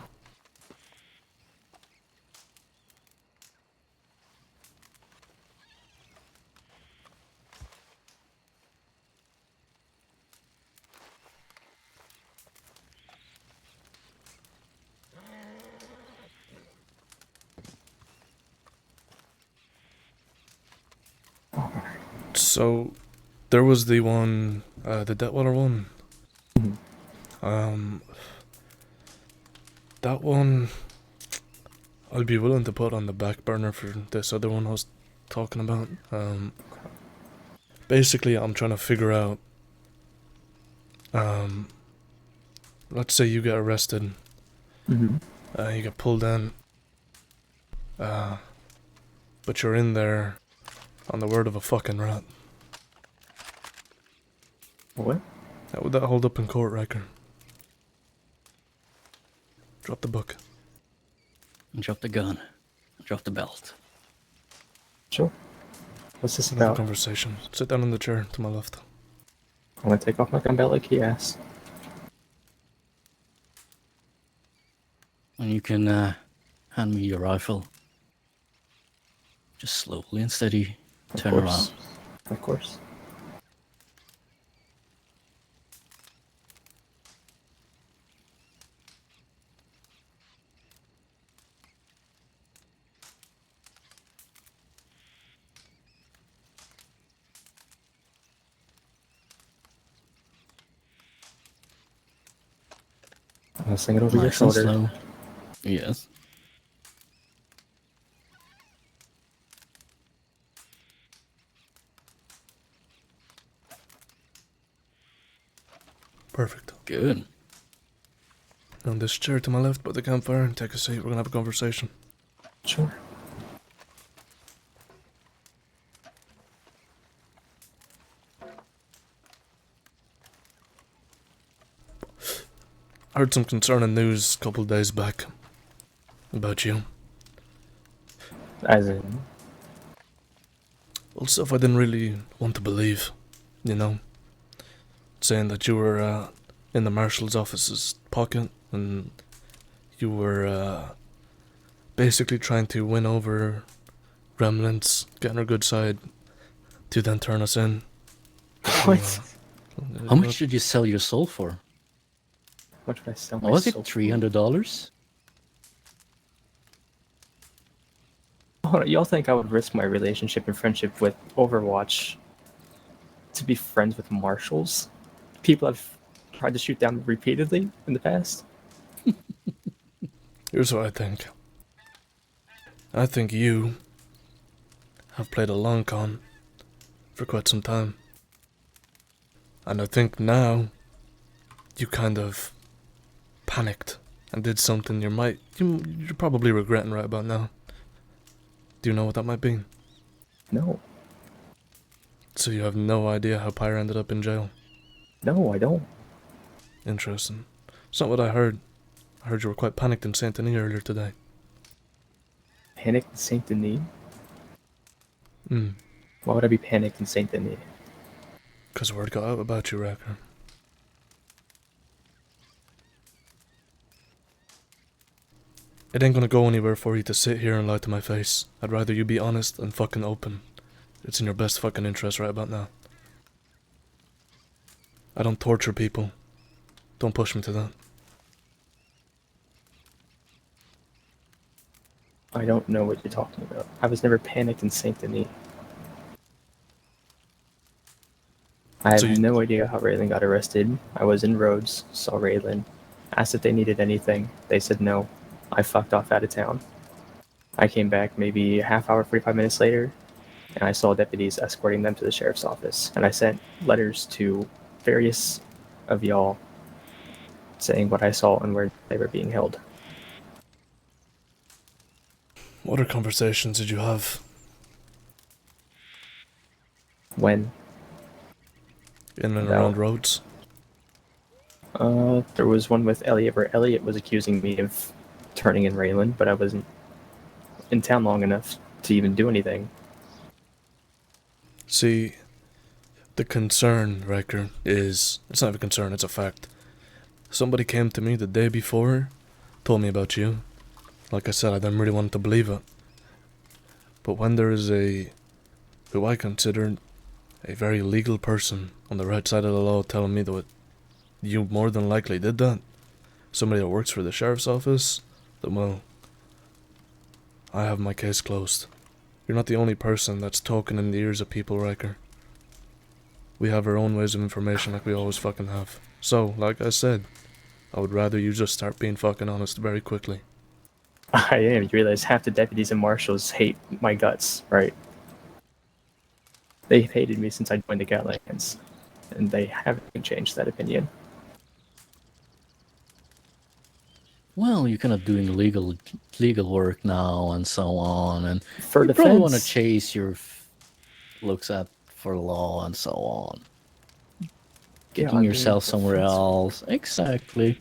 So, there was the one, the Detweiler one. That one, I'll be willing to put on the back burner for this other one I was talking about. Basically, I'm trying to figure out, let's say you get arrested, you get pulled in, but you're in there on the word of a fucking rat. What? How would that hold up in court, Ryker? Drop the book. Drop the gun. Drop the belt. Sure. What's this Another about? conversation. Sit down in the chair to my left. I'm gonna take off my gun belt like he asked. And you can hand me your rifle. Just slowly and steady. Turn around. Of course. I'll sling it over your Nice and shoulder. slow. Yes. Perfect. Good. On this chair to my left by the campfire, take a seat, we're gonna have a conversation. Sure. I heard some concerning news a couple of days back about you. As in, Well, stuff I didn't really want to believe, you know. Saying that you were in the marshal's office's pocket and you were basically trying to win over remnants, getting our good side, to then turn us in. what? How much did you sell your soul for? What did I sell Was it myself for? $300? Oh, y'all think I would risk my relationship and friendship with Overwatch to be friends with marshals? People I've tried to shoot down repeatedly in the past? Here's what I think. I think you have played a long con for quite some time. And I think now you kind of panicked and did something you're probably regretting right about now. Do you know what that might be? No. So you have no idea how Pyre ended up in jail? No, I don't. Interesting. It's not what I heard. I heard you were quite panicked in Saint Denis earlier today. Panicked in Saint Denis? Hmm. Why would I be panicked in Saint Denis? Because word got out about you, Ryker. It ain't gonna go anywhere for you to sit here and lie to my face. I'd rather you be honest and fucking open. It's in your best fucking interest right about now. I don't torture people. Don't push me to that. I don't know what you're talking about. I was never panicked in Saint Denis. I have So you- no idea how Raylan got arrested. I was in Rhodes, saw Raylan, asked if they needed anything. They said no. I fucked off out of town. I came back maybe a half hour, 45 minutes later, and I saw deputies escorting them to the sheriff's office. And I sent letters to various of y'all saying what I saw and where they were being held. What other conversations did you have When? in and About- around Rhodes? There was one with Elliot where Elliot was accusing me of turning in Raylan, but I wasn't in town long enough to even do anything. See, the concern, Ryker, is... It's not a concern, it's a fact. Somebody came to me the day before, told me about you. Like I said, I didn't really want to believe it. But when there is who I consider a very legal person on the right side of the law telling me that you more than likely did that, somebody that works for the sheriff's office, then well, I have my case closed. You're not the only person that's talking in the ears of people, Ryker. We have our own ways of information like we always fucking have. So, like I said, I would rather you just start being fucking honest very quickly. I am. You realize half the deputies and marshals hate my guts, right? They've hated me since I joined the Gatlands, and they haven't changed that opinion. Well, you're kind of doing legal work now and so on, and For you probably want to defense, chase your looks at for law and so on. Yeah, Getting I'm doing yourself somewhere defense. else. Exactly.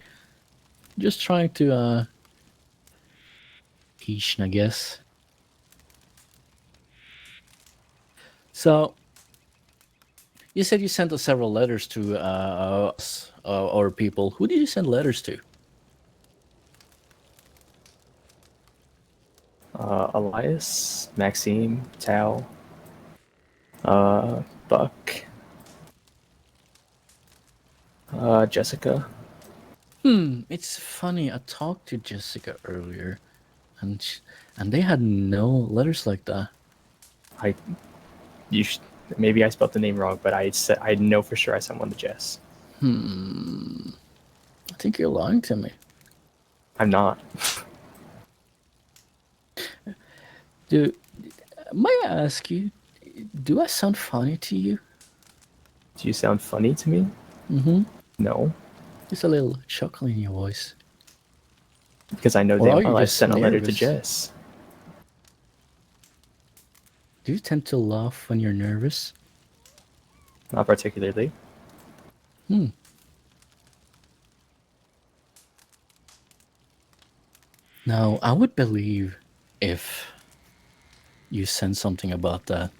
Just trying to teach, I guess. So, you said you sent us several letters to us or people. Who did you send letters to? Elias, Maxime, Tao, Buck, Jessica. It's funny. I talked to Jessica earlier, and they had no letters like that. Maybe I spelled the name wrong, but I know for sure I sent one to Jess. I think you're lying to me. I'm not. Do may I ask you? Do I sound funny to you? Do you sound funny to me? Mm-hmm. No, Just a little chuckle in your voice. because I know Or are damn you well I just sent a letter to nervous? Jess. Do you tend to laugh when you're nervous? Not particularly. Hmm. Now, I would believe if you sent something about that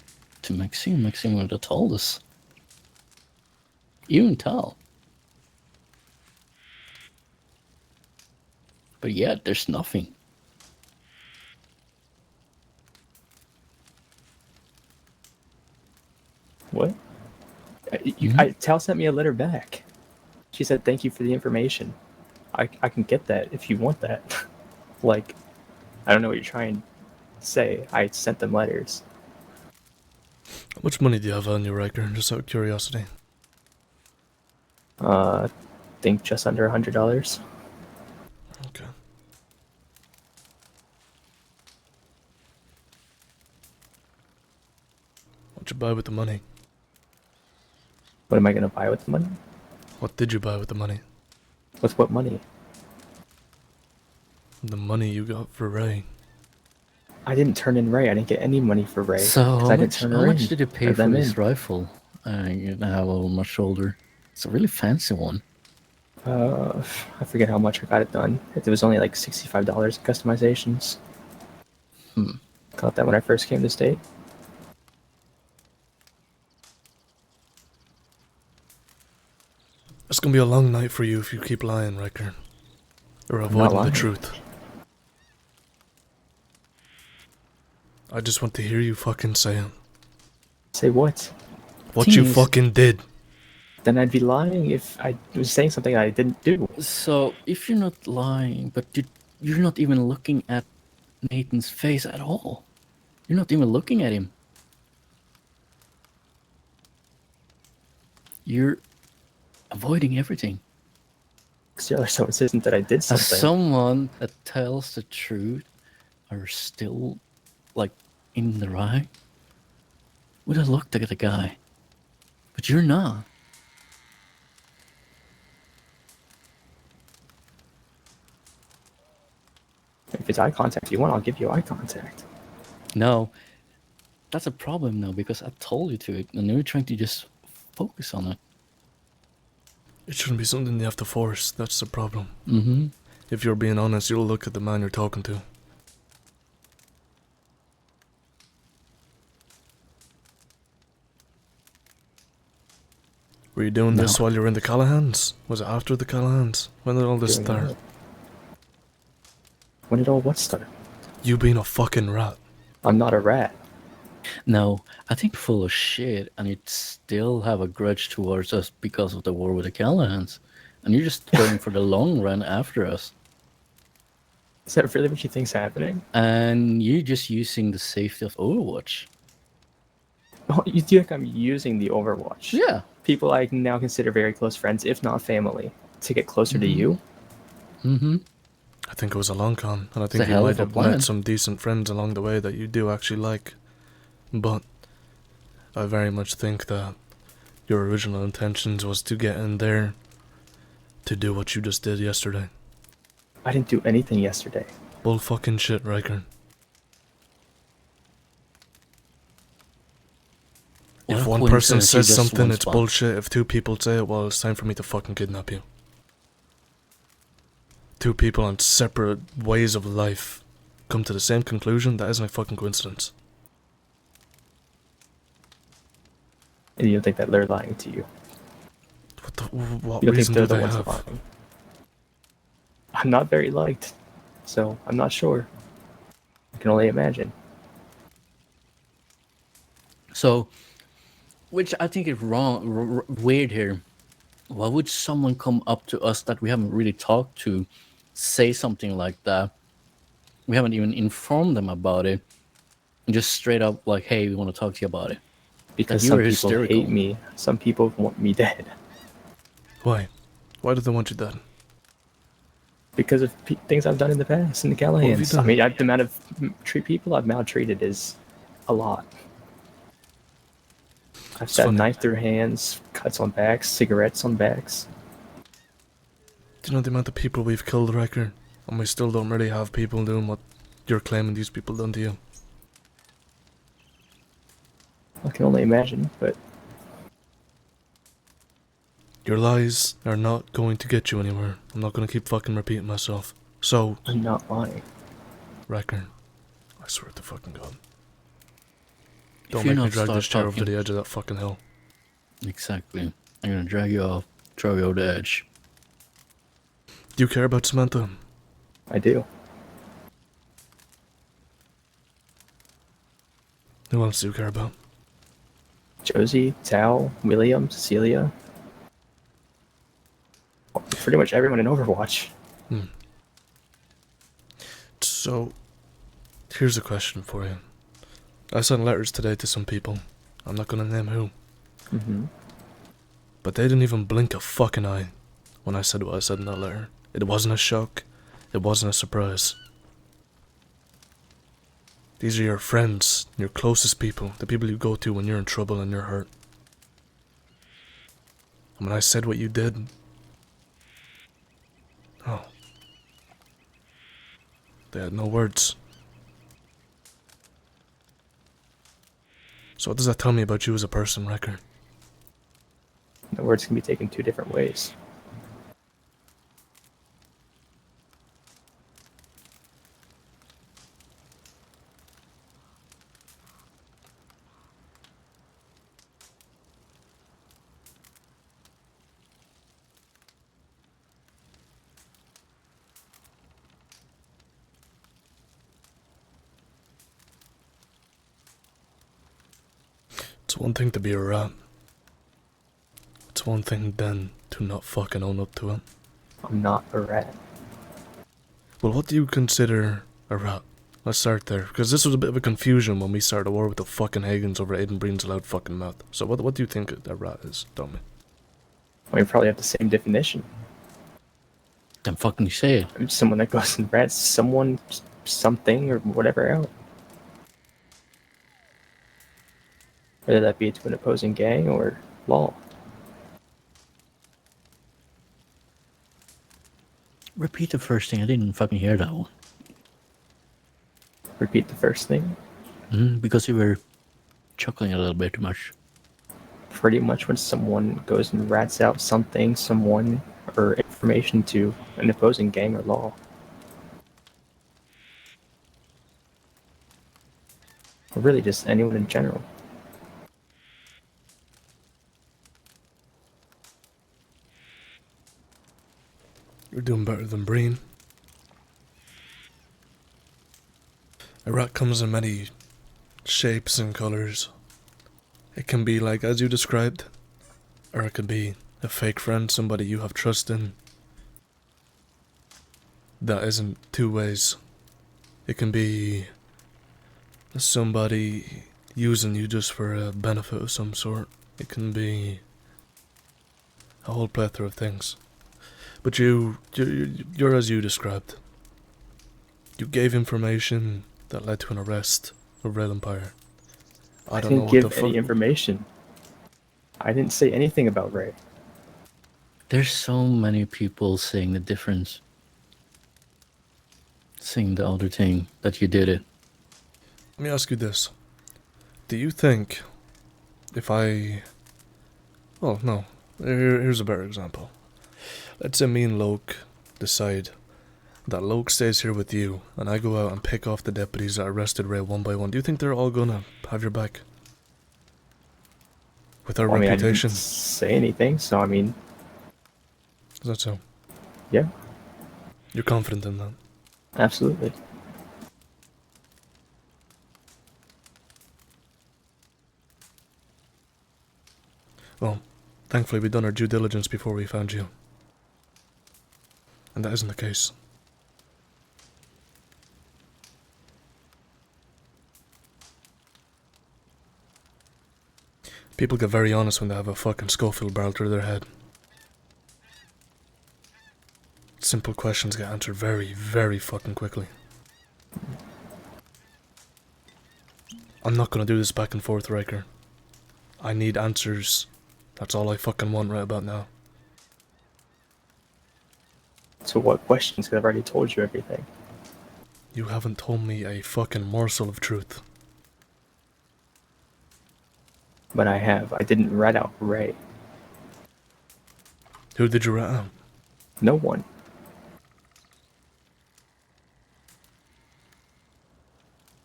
to Maxime. Maxime would have told us. You can tell. But yet, there's nothing. What? Mhm. Tal sent me a letter back. She said, "Thank you for the information. I can get that if you want that." Like, I don't know what you're trying to say. I sent them letters. How much money do you have on you, Ryker? Just out of curiosity. Think just under $100. Okay. What'd you buy with the money? What am I gonna buy with the money? What did you buy with the money? With what money? The money you got for Ray. I didn't turn in Ray. I didn't get any money for Ray. So, 'cause how I didn't much, turn how her much in, did you pay or for them this in. rifle you have on my shoulder? It's a really fancy one. I forget how much I got it done. It was only like $65 in customizations. Got that when I first came to state. It's gonna be a long night for you if you keep lying, Ryker. Or not avoiding the lying. truth. I just want to hear you fucking say it. Say what? What you Jeez. fucking did. Then I'd be lying if I was saying something I didn't do. So, if you're not lying, but you're not even looking at Nathan's face at all. You're not even looking at him. You're avoiding everything. Still, are so insistent that I did As something. someone that tells the truth are still, like, in the right, would have looked at the guy. But you're not. If it's eye contact you want, I'll give you eye contact. No. That's a problem now because I told you to it and you're trying to just focus on it. It shouldn't be something you have to force. That's the problem. Mm-hmm. If you're being honest, you'll look at the man you're talking to. Were you doing this No. while you were in the Callahans? Was it after the Callahans? When did all this Doing start? what? When did all what start? You being a fucking rat. I'm not a rat. No, I think you're full of shit and you still have a grudge towards us because of the war with the Callahans. And you're just going for the long run after us. Is that really what you think's happening? And you're just using the safety of Overwatch. Oh, you think I'm using the Overwatch? Yeah. People I now consider very close friends, if not family, to get closer to you. Mm-hmm. I think it was a long con, and I a think you hell might of a have plan. met some decent friends along the way that you do actually like. But I very much think that your original intentions was to get in there to do what you just did yesterday. I didn't do anything yesterday. Bull fucking shit, Ryker. What If a one person coincidence, you says just something, one it's spot. bullshit. If two people say it, well, it's time for me to fucking kidnap you. Two people on separate ways of life come to the same conclusion, that isn't a fucking coincidence. And you don't think that they're lying to you. What You don't think reason they're do the they ones have? lying. I'm not very liked, so I'm not sure. I can only imagine. So, which I think is wrong, weird here. Why would someone come up to us that we haven't really talked to, say something like that? We haven't even informed them about it. And just straight up like, hey, we want to talk to you about it. Because you some were people hysterical. hate me. Some people want me dead. Why? Why do they want you dead? Because of things I've done in the past in the have you Callahan's. I done? mean, the amount of treat people I've maltreated is a lot. I've It's stabbed funny. knife through hands, cuts on backs, cigarettes on backs. Do you know the amount of people we've killed, Ryker? And we still don't really have people doing what you're claiming these people done to you. I can only imagine, but Your lies are not going to get you anywhere. I'm not going to keep fucking repeating myself. So, I'm not lying. Ryker, I swear to fucking God. If Don't you make me not drag start this chair over to talking- the edge of that fucking hill. Exactly. I'm gonna drag you off, throw you over the edge. Do you care about Samantha? I do. Who else do you care about? Josie, Tao, William, Cecilia. Pretty much everyone in Overwatch. So, here's a question for you. I sent letters today to some people. I'm not gonna name who. Mm-hmm. But they didn't even blink a fucking eye when I said what I said in that letter. It wasn't a shock. It wasn't a surprise. These are your friends, your closest people, the people you go to when you're in trouble and you're hurt. And when I said what you did, oh, they had no words. So what does that tell me about you as a person, Ryker? The words can be taken two different ways. It's one thing to be a rat. It's one thing then to not fucking own up to it. I'm not a rat. Well, what do you consider a rat? Let's start there, because this was a bit of a confusion when we started a war with the fucking Hagans over Aiden Breen's loud fucking mouth. So what do you think a rat is? Tell me. We probably have the same definition. Then fucking say it. Someone that goes and rats someone, something, or whatever out. Whether that be to an opposing gang or law. Repeat the first thing. I didn't fucking hear that one. Repeat the first thing. Because you were chuckling a little bit too much. Pretty much when someone goes and rats out something, someone, or information to an opposing gang or law. Or really just anyone in general. You're doing better than Breen. A rat comes in many shapes and colours. It can be like as you described, or it could be a fake friend, somebody you have trust in. That isn't two ways. It can be somebody using you just for a benefit of some sort. It can be a whole plethora of things. But you're as you described. You gave information that led to an arrest of Red Empire. I don't know didn't what give the fuck. any information. I didn't say anything about Ray. There's so many people saying the difference. Saying the other thing, that you did it. Let me ask you this. Do you think if I... Oh, no. Here's a better example. Let's say me and Loke decide that Loke stays here with you, and I go out and pick off the deputies that arrested Ray one by one. Do you think they're all gonna have your back? With our I mean, reputation? I didn't say anything, so I mean, Is that so? yeah, You're confident in that? absolutely. Well, thankfully we done our due diligence before we found you. And that isn't the case. People get very honest when they have a fucking Schofield barrel through their head. simple questions get answered very, very fucking quickly. I'm not gonna do this back and forth, Ryker. I need answers. That's all I fucking want right about now. So what questions? Because I've already told you everything. You haven't told me a fucking morsel of truth. But I have. I didn't rat out Ray. Who did you rat out? No one.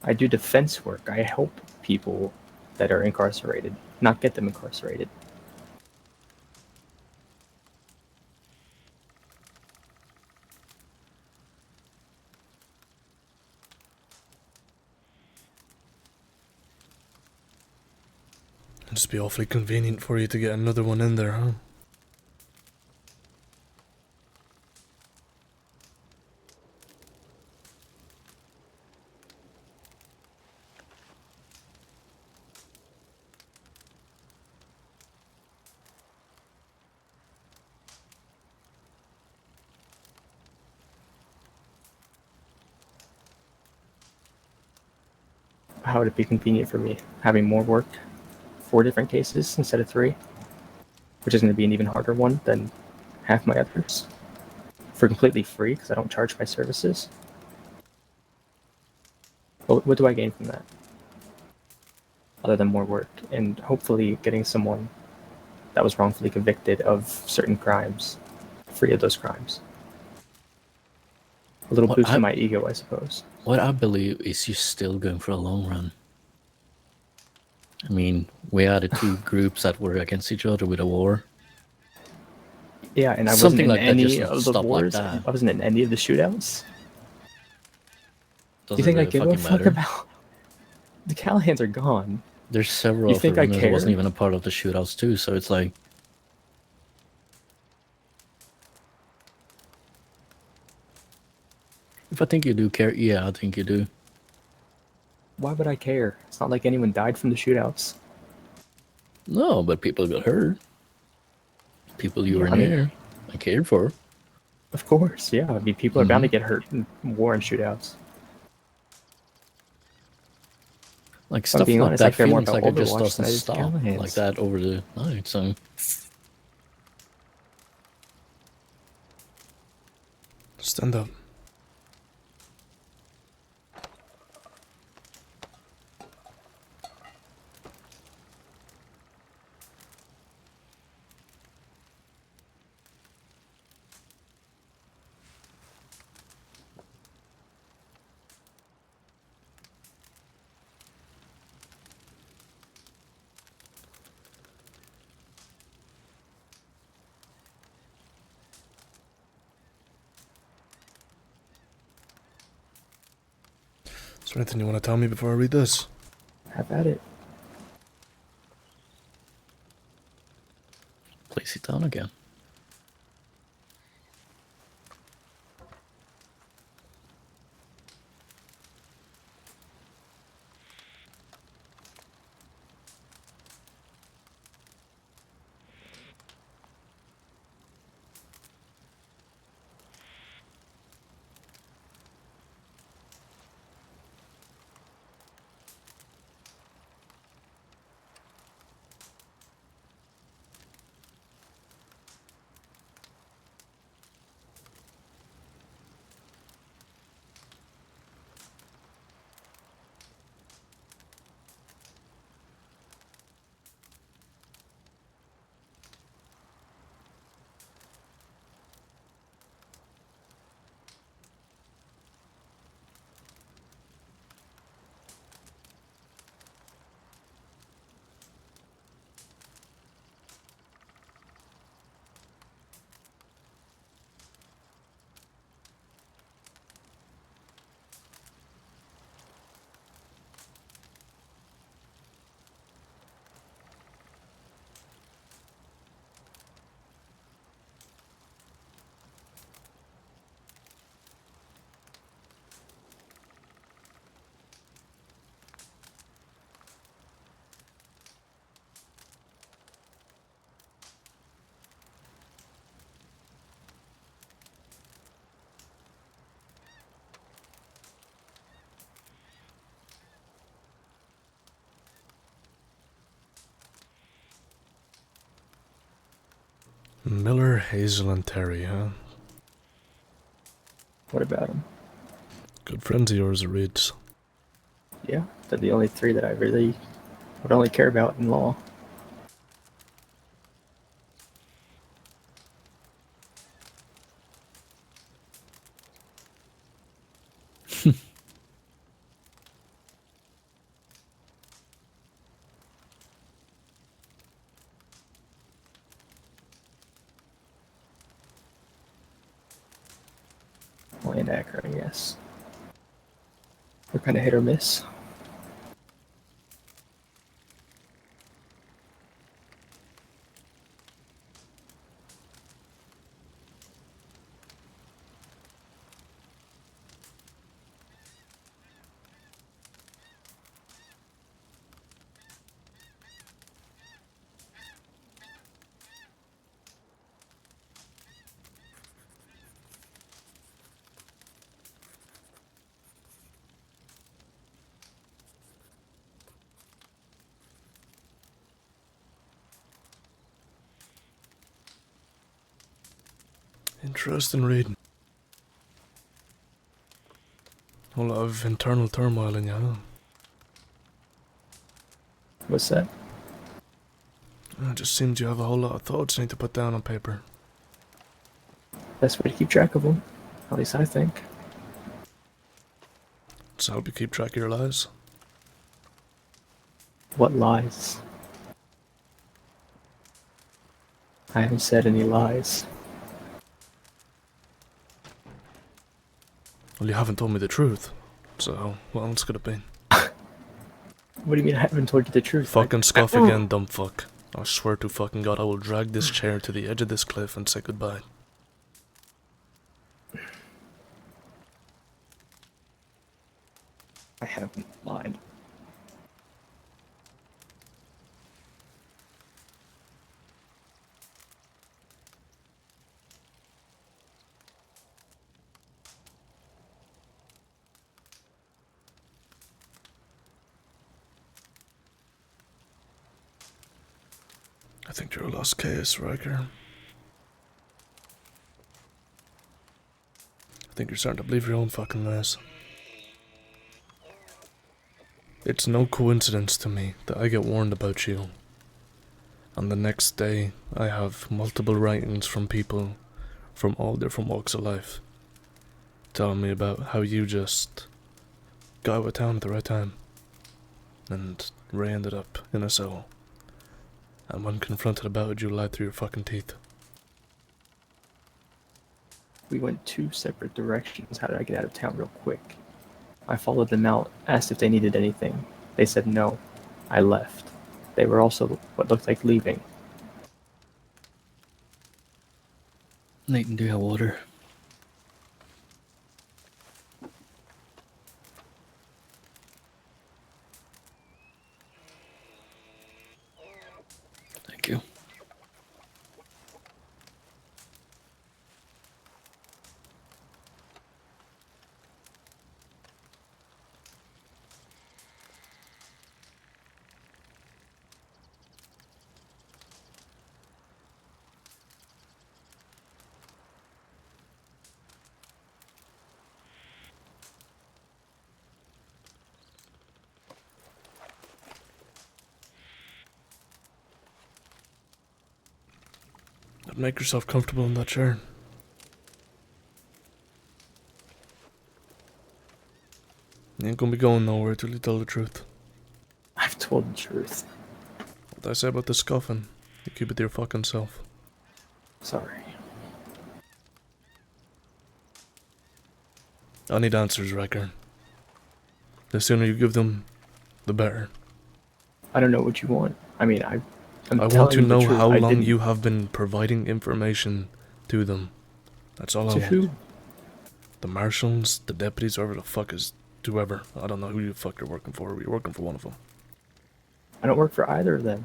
I do defense work. I help people that are incarcerated, not get them incarcerated. It'd just be awfully convenient for you to get another one in there, huh? How would it be convenient for me having more work, 4 different cases instead of 3, which is going to be an even harder one than half my others, for completely free because I don't charge my services? What do I gain from that? Other than more work and hopefully getting someone that was wrongfully convicted of certain crimes free of those crimes. A little boost to my ego, I suppose. What I believe is you're still going for a long run. I mean, we had 2 groups that were against each other with a war. Yeah, and I Something wasn't in like that, any just of the stop like wars. that. I wasn't in any of the shootouts. Doesn't You think really I give a fucking fuck matter. about? The Callahans are gone. There's several You of think the I runners that wasn't care? even a part of the shootouts too, so it's like... If I think you do care, yeah, I think you do. Why would I care? It's not like anyone died from the shootouts. No, but people got hurt. People you Yeah, were I mean- near and cared for. Of course, yeah. I mean, people are bound to get hurt in war and shootouts. Like I'm stuff being like honest, I that care more feels about like it just Overwatch doesn't than I do stop Callahans. like that over the night, so... Stand up. Is there anything you want to tell me before I read this? Have at it. Place it down again. Miller, Hazel, and Terry, huh? What about them? Good friends of yours, Reeds. Yeah, they're the only three that I really would only care about in law. Land Akron, yes. They're kind of hit or miss. Interesting reading. Whole lot of internal turmoil in you, huh? What's that? It just seems you have a whole lot of thoughts you need to put down on paper. Best way to keep track of them. At least I think. Does it help you keep track of your lies? What lies? I haven't said any lies. Well, you haven't told me the truth. So, what else could it be? What do you mean I haven't told you the truth? Fucking scoff again, dumb fuck. I swear to fucking God, I will drag this chair to the edge of this cliff and say goodbye. I haven't lied. I think you're a lost case, Ryker. I think you're starting to believe your own fucking lies. It's no coincidence to me that I get warned about you, and the next day I have multiple writings from people from all different walks of life telling me about how you just got out of town at the right time, and Ray ended up in a cell. And when confronted about it, you lied through your fucking teeth. We went two separate directions. How did I get out of town real quick? I followed them out, asked if they needed anything. They said no. I left. They were also what looked like leaving. Nathan, do you have water? Thank you. Make yourself comfortable in that chair. You ain't gonna be going nowhere till you tell the truth. I've told the truth. What did I say about the scoffing? You keep it to your fucking self. Sorry. I need answers, Ryker. The sooner you give them, the better. I don't know what you want. I mean, I want to know how long didn't. you have been providing information to them. That's all I To want. who? The marshals, the deputies, whoever the fuck is whoever. I don't know who the fuck you're working for. You're working for one of them. I don't work for either of them.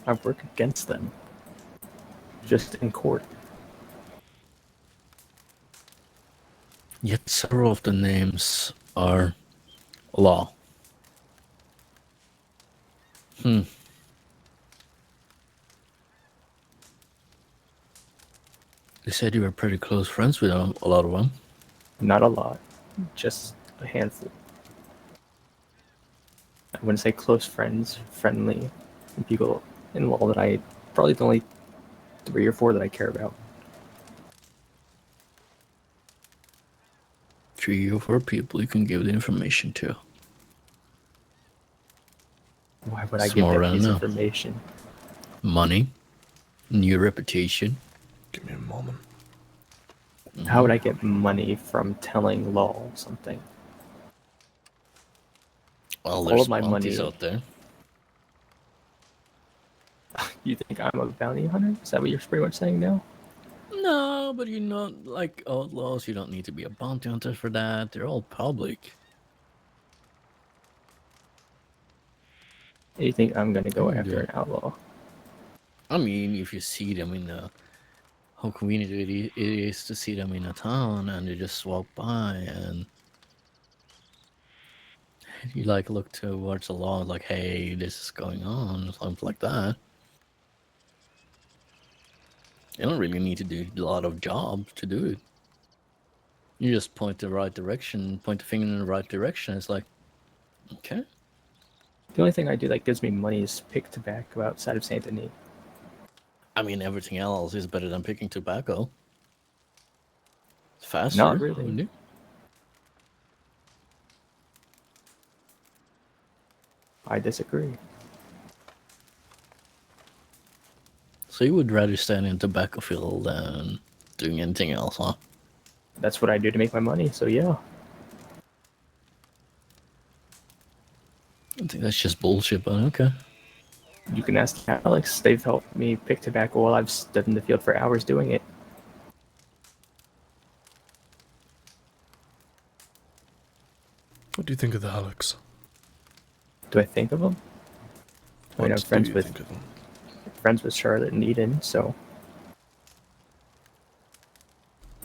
I work against them. Just in court. Yet several of the names are law. Hmm. You said you were pretty close friends with a lot of them. Not a lot, just a handful. I wouldn't say close friends, friendly, and people in law that I probably the only 3 or 4 that I care about. 3 or 4 people you can give the information to. Why would I It's give more that than piece of enough. information? Money, new reputation. Give me a moment. How would I get money from telling law something? Well, All there's of my bounties money. out there. You think I'm a bounty hunter? Is that what you're pretty much saying now? No, but you're not like outlaws. You don't need to be a bounty hunter for that. They're all public. You think I'm gonna go Oh, after yeah. an outlaw? I mean, if you see them in how convenient it is to see them in a town and you just walk by and you like look towards the law like, hey, this is going on, something like that. You don't really need to do a lot of jobs to do it. You just point the right direction, point the finger in the right direction. It's like, okay. The only thing I do that gives me money is pick tobacco outside of Saint Denis. I mean, everything else is better than picking tobacco. It's faster. Not really. Wouldn't it? I disagree. So you would rather stand in a tobacco field than doing anything else, huh? That's what I do to make my money, so yeah. I think that's just bullshit, but okay. You can ask Alex. They've helped me pick tobacco while I've stood in the field for hours doing it. What do you think of the Alex? Do I think of them? I mean, I'm What do friends you with think of him? Charlotte and Eden, so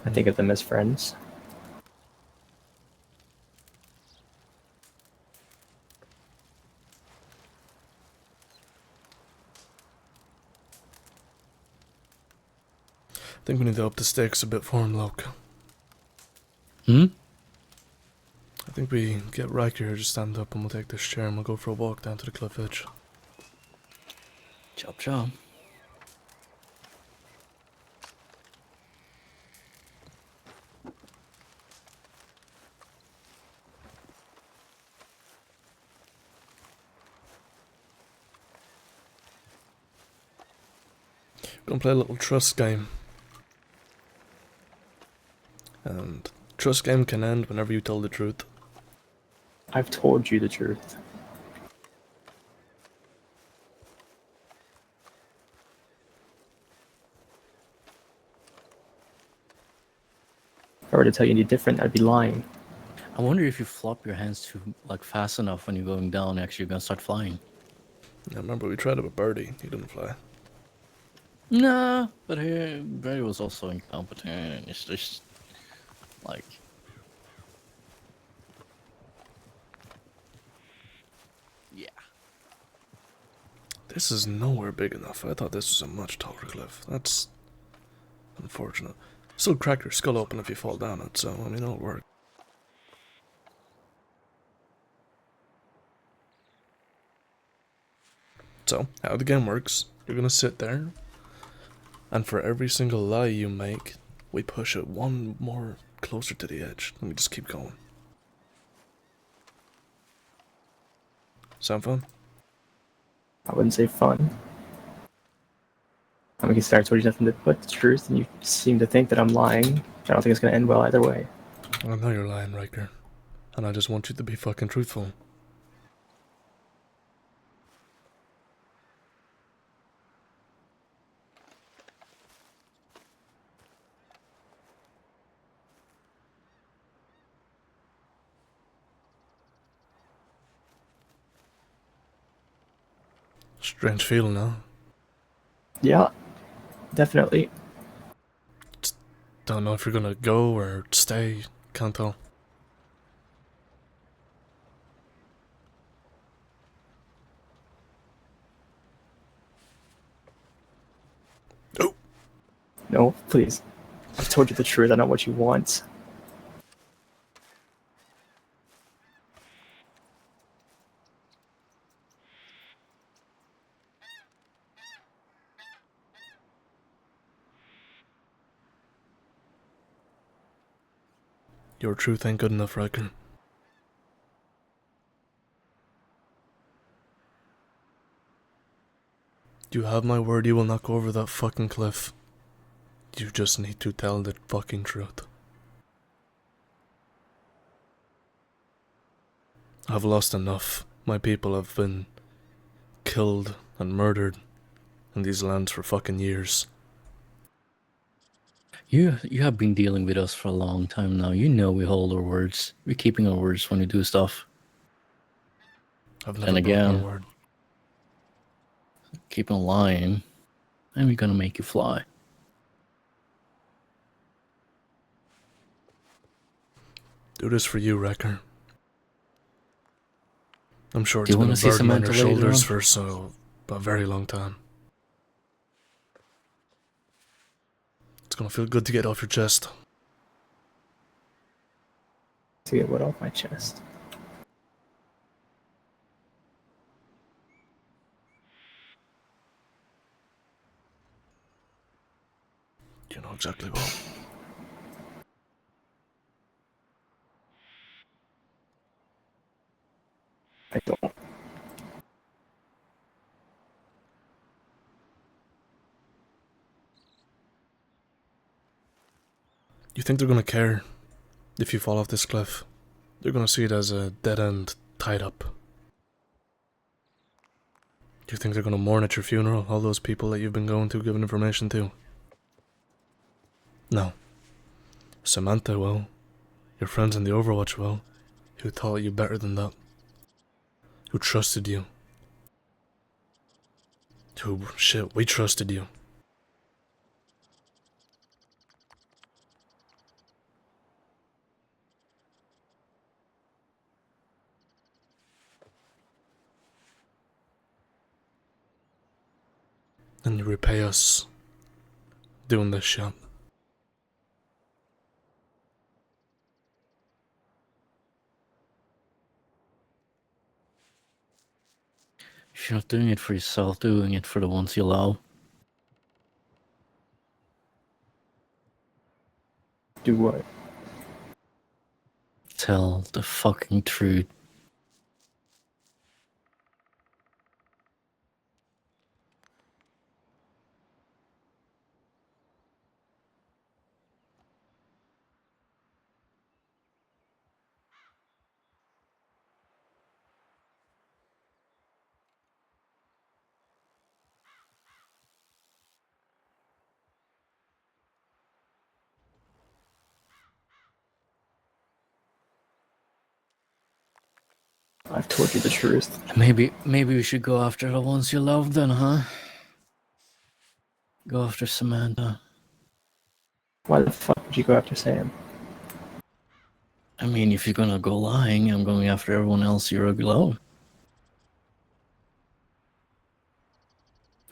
I think of them as friends. I think we need to up the stakes a bit for him, Loke. Hmm? I think we get Ryker here to stand up and we'll take this chair and we'll go for a walk down to the cliff edge. Chop chop. We're gonna play a little trust game. And trust game can end whenever you tell the truth. I've told you the truth. If I were to tell you any different, I'd be lying. I wonder if you flop your hands too like fast enough when you're going down, actually you're gonna start flying. I remember we tried it with Birdie, he didn't fly. Nah, but Barry was also incompetent. It's just like, yeah. This is nowhere big enough. I thought this was a much taller cliff. That's unfortunate. Still crack your skull open if you fall down it, so I mean it'll work. So, how the game works, you're gonna sit there, and for every single lie you make, we push it one more closer to the edge, and we just keep going. Sound fun? I wouldn't say fun. I'm gonna start told you nothing but the truth, and you seem to think that I'm lying. I don't think it's gonna end well either way. I know you're lying, Ryker, and I just want you to be fucking truthful. Strange feeling, huh? Yeah, definitely. Don't know if you're gonna go or stay. Can't tell. Oh, No, please. I've told you the truth. I know what you want. your truth ain't good enough, Ryker. You have my word you will not go over that fucking cliff. You just need to tell the fucking truth. I've lost enough. My people have been killed and murdered in these lands for fucking years. You have been dealing with us for a long time now. You know we hold our words. We're keeping our words when we do stuff. I've never And broke my again, word. keep on lying, and we're gonna make you fly. Do this for you, Ryker. I'm sure Do it's you been a want to see burden on Samantha your later shoulders on? for a very long time. It's gonna feel good to get off your chest. To get what off my chest. You know exactly what. I don't. You think they're gonna care if you fall off this cliff? They're gonna see it as a dead end tied up. Do you think they're gonna mourn at your funeral, all those people that you've been going to giving information to? No. Samantha will. Your friends in the Overwatch will. Who taught you better than that. Who trusted you. Shit, we trusted you. And you repay us doing this shit. You're not doing it for yourself, doing it for the ones you love. Do what? Tell the fucking truth. I've told you the truth. Maybe we should go after the ones you love then, huh? Go after Samantha. Why the fuck would you go after Sam? I mean, if you're gonna go lying, I'm going after everyone else you love.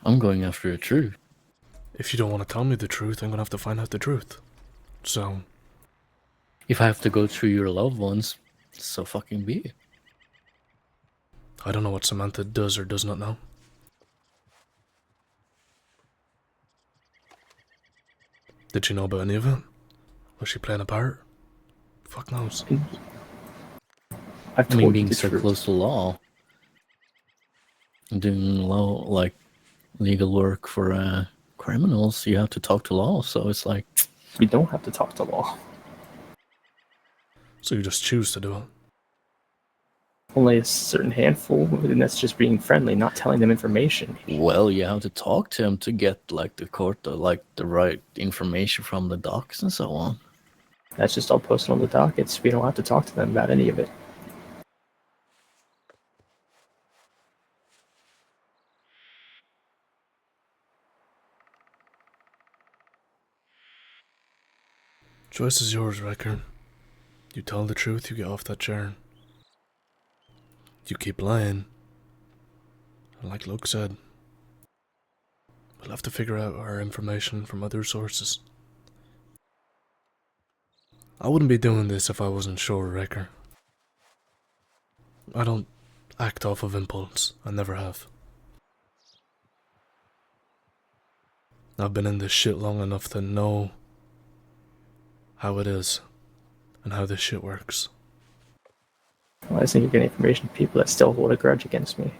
I'm going after the truth. If you don't want to tell me the truth, I'm gonna have to find out the truth. So, If I have to go through your loved ones, so fucking be it. I don't know what Samantha does or does not know. Did she know about any of it? Was she playing a part? Fuck knows. I've I told mean, you being the so truth. close to law, doing law, like legal work for criminals, you have to talk to law. So it's like, We don't have to talk to law. So you just choose to do it. Only a certain handful, and that's just being friendly, not telling them information. well, you have to talk to them to get like the court, like the right information from the docs and so on. That's just all posted on the dockets. We don't have to talk to them about any of it. Choice is yours, Ryker. You tell the truth, you get off that chair. You keep lying. And like Luke said, we'll have to figure out our information from other sources. I wouldn't be doing this if I wasn't sure, Ryker. I don't act off of impulse. I never have. I've been in this shit long enough to know how it is and how this shit works. Well, I think you're getting information from people that still hold a grudge against me.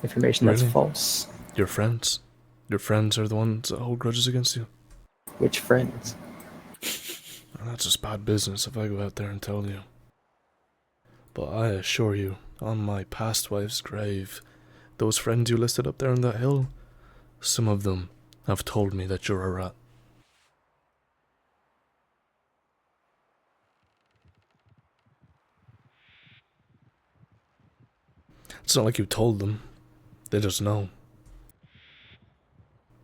Information Really? that's false. Your friends? Your friends are the ones that hold grudges against you? Which friends? Well, that's just bad business if I go out there and tell you. But I assure you, on my past wife's grave, those friends you listed up there on that hill, some of them have told me that you're a rat. It's not like you told them. They just know.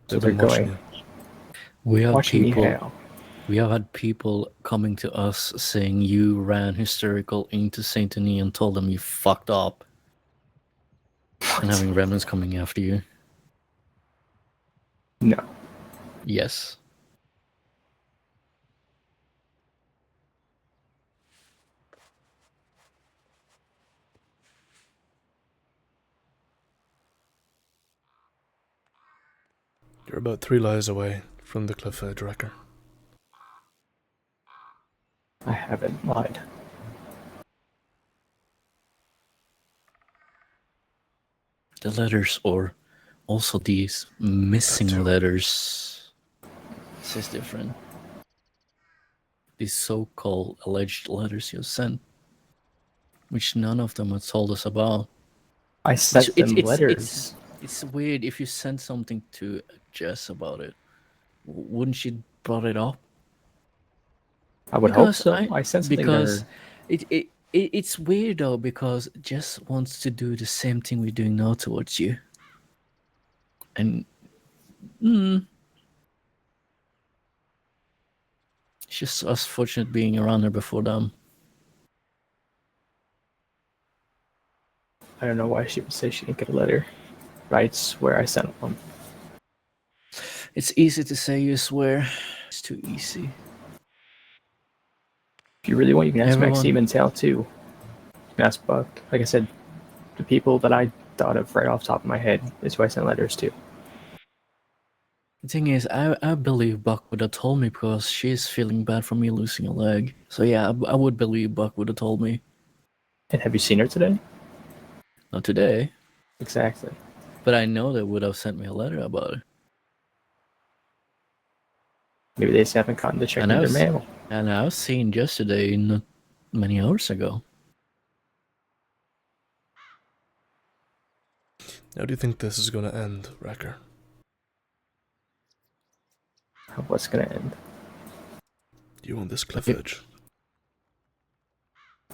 So They've they're been watching going. you. We have Watching me people. how? We have had people coming to us saying you ran hysterical into Saint Denis and told them you fucked up, and having remnants coming after you. No. Yes. You're about 3 lies away from the cliff edge, Ryker. I haven't lied. The letters, or also these missing That too. letters. This is different. These so-called alleged letters you sent, which none of them have told us about. I sent It's- them it's- letters. It's weird if you send something to Jess about it. Wouldn't she brought it up? I would hope Because so. I sent something to because her. it's weird though, because Jess wants to do the same thing we're doing now towards you. And it's just us fortunate being around her before them. I don't know why she would say she didn't get a letter. I swear I sent one. It's easy to say you swear. It's too easy. If you really want, you can ask Everyone- Maxime and Tal too. You can ask Buck. Like I said, the people that I thought of right off the top of my head is who I sent letters to. The thing is, I believe Buck would have told me because she's feeling bad for me losing a leg. So yeah, I would believe Buck would have told me. And have you seen her today? Not today, Exactly. but I know they would have sent me a letter about it. Maybe they just haven't gotten to check And I their was- mail. And I was seen yesterday, not many hours ago. How do you think this is gonna end, Ryker? What's gonna end? You on this cliff Okay. edge?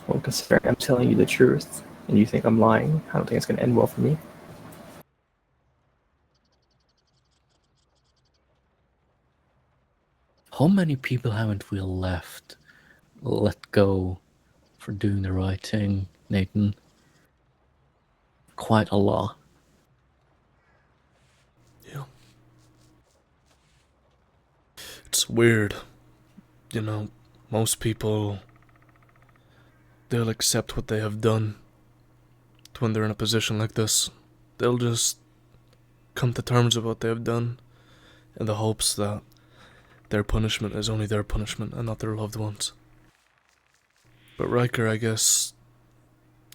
Well, considering I'm telling you the truth and you think I'm lying, I don't think it's gonna end well for me. How many people haven't we let go for doing the right thing, Nathan? Quite a lot. Yeah. It's weird. You know, most people, they'll accept what they have done when they're in a position like this. They'll just come to terms with what they have done in the hopes that their punishment is only their punishment and not their loved ones. But Ryker, I guess,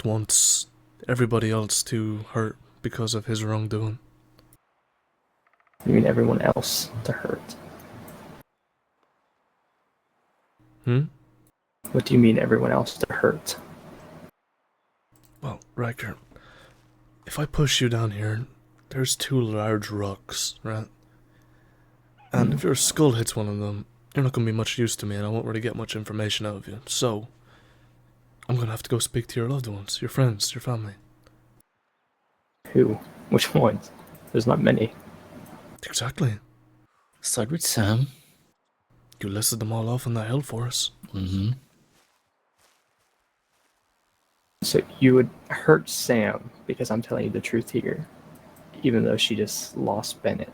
wants everybody else to hurt because of his wrongdoing. You mean everyone else to hurt? What do you mean everyone else to hurt? Well, Ryker, if I push you down here, there's 2 large rocks, right? And if your skull hits one of them, you're not going to be much use to me and I won't really get much information out of you. So, I'm going to have to go speak to your loved ones, your friends, your family. Who? Which ones? There's not many. Exactly. Start with Sam. You listed them all off on the hill for us. Mm-hmm. So you would hurt Sam because I'm telling you the truth here, even though she just lost Bennett.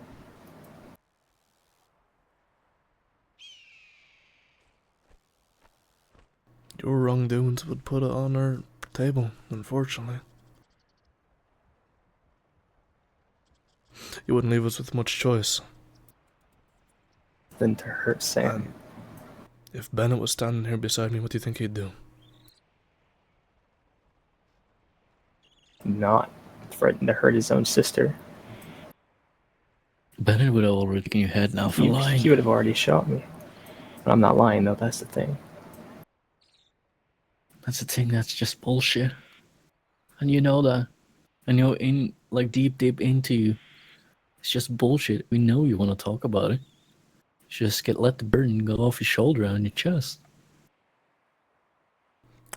Your wrongdoings would put it on our table, unfortunately. You wouldn't leave us with much choice. Than to hurt Sam. And if Bennett was standing here beside me, what do you think he'd do? Not threaten to hurt his own sister. Bennett would have already taken your head now for lying. He would have already shot me. But I'm not lying though, that's the thing. That's the thing, that's just bullshit. And you know that. And you're in, like, deep into you. It's just bullshit. We know you want to talk about it. Just let the burden go off your shoulder and your chest.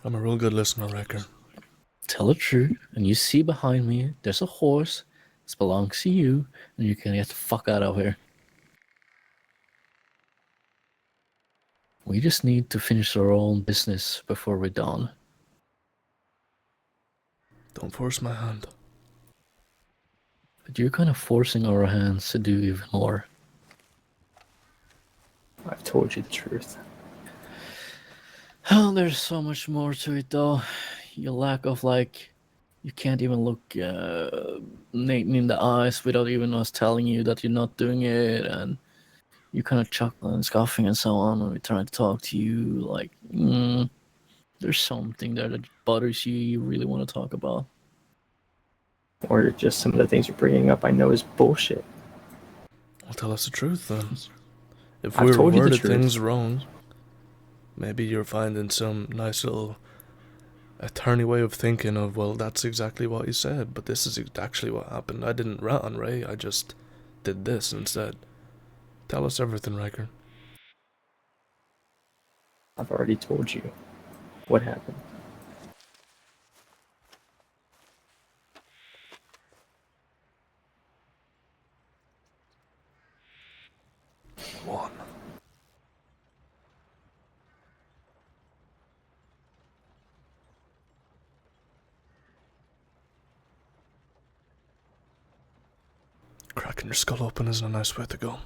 I'm a real good listener, Ryker. Tell the truth, and you see behind me, there's a horse. This belongs to you, and you can get the fuck out of here. We just need to finish our own business before we're done. Don't force my hand. But you're kind of forcing our hands to do even more. I've told you the truth. Oh, there's so much more to it though. Your lack of, like, you can't even look Nathan in the eyes without even us telling you that you're not doing it, and you kind of chuckle and scoffing and so on when we try to talk to you. Like, there's something there that bothers you. You really want to talk about. Or just some of the things you're bringing up I know is bullshit. Well, tell us the truth then. If I've we told you the worded truth. things wrong, maybe you're finding some nice little attorney way of thinking of, well, that's exactly what he said, but this is actually what happened. I didn't rat on Ray, I just did this instead. Tell us everything, Ryker. I've already told you what happened. One. Cracking your skull open isn't a nice way to go.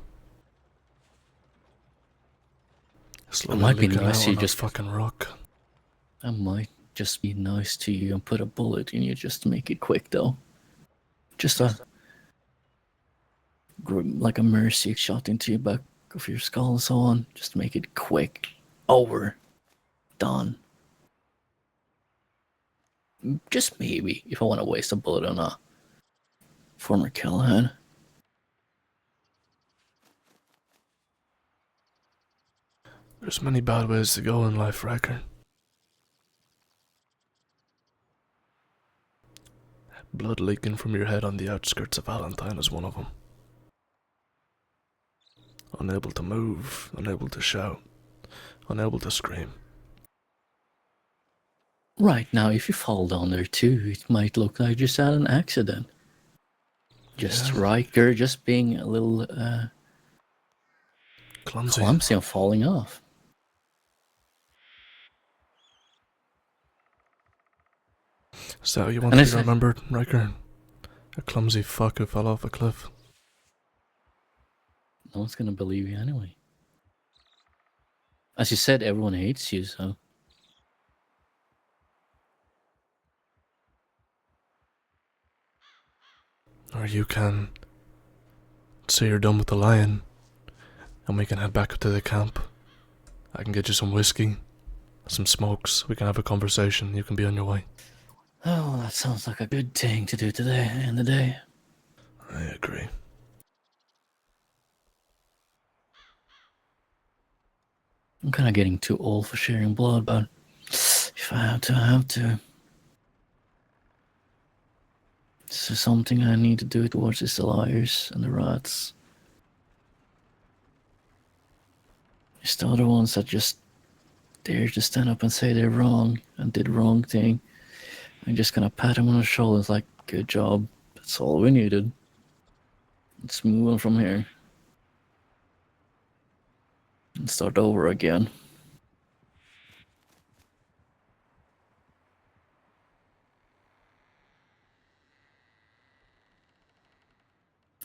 It might be leaking nice out you on a just fucking rock. I might just be nice to you and put a bullet in you just to make it quick though. Just like a mercy shot into your back of your skull and so on. Just to make it quick. Over. Done. Just maybe, if I want to waste a bullet on a former Callahan. There's many bad ways to go in life, Ryker. Blood leaking from your head on the outskirts of Valentine is one of them. Unable to move, unable to shout, unable to scream. Right, now if you fall down there too, it might look like you just had an accident. Just Ryker just being a little clumsy and falling off. Is that what you want to be remembered, Ryker? A clumsy fuck who fell off a cliff. No one's gonna believe you anyway. As you said, everyone hates you, so. Or you can say you're done with the lion, and we can head back up to the camp. I can get you some whiskey, some smokes, we can have a conversation, you can be on your way. Oh, that sounds like a good thing to do today, in the day. I agree. I'm kind of getting too old for sharing blood, but if I have to, I have to. This is something I need to do towards these liars and the rats. It's the other ones that just dare to stand up and say they're wrong and did the wrong thing. I'm just gonna pat him on the shoulders like, good job, that's all we needed. Let's move on from here. and start over again.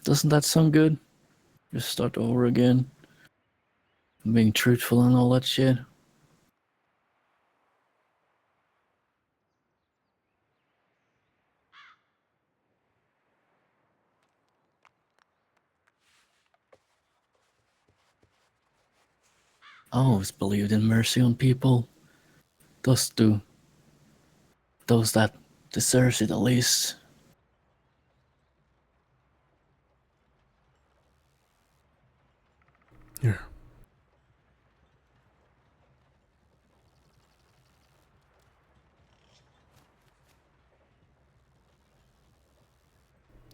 Doesn't that sound good? Just start over again. Being truthful and all that shit. I always believed in mercy on people. Those that deserves it at least. Here.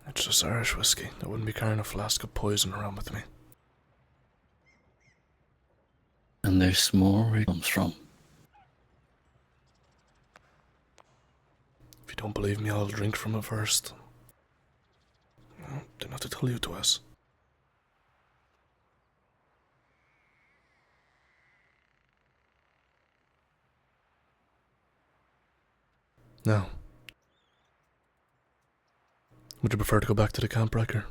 It's just Irish whiskey. I wouldn't be carrying a flask of poison around with me. And there's more where it comes from. If you don't believe me, I'll drink from it first. No, didn't have to tell you twice. Now, would you prefer to go back to the camp, Ryker?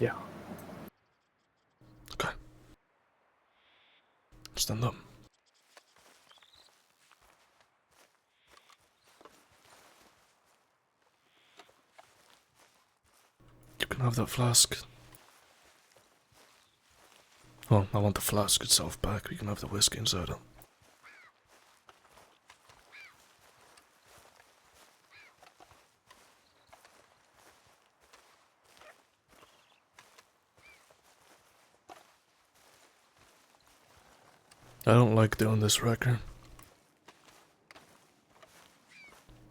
Yeah. Okay. Stand up. You can have that flask. Well, I want the flask itself back. We can have the whiskey inside it. I don't like doing this, Ryker.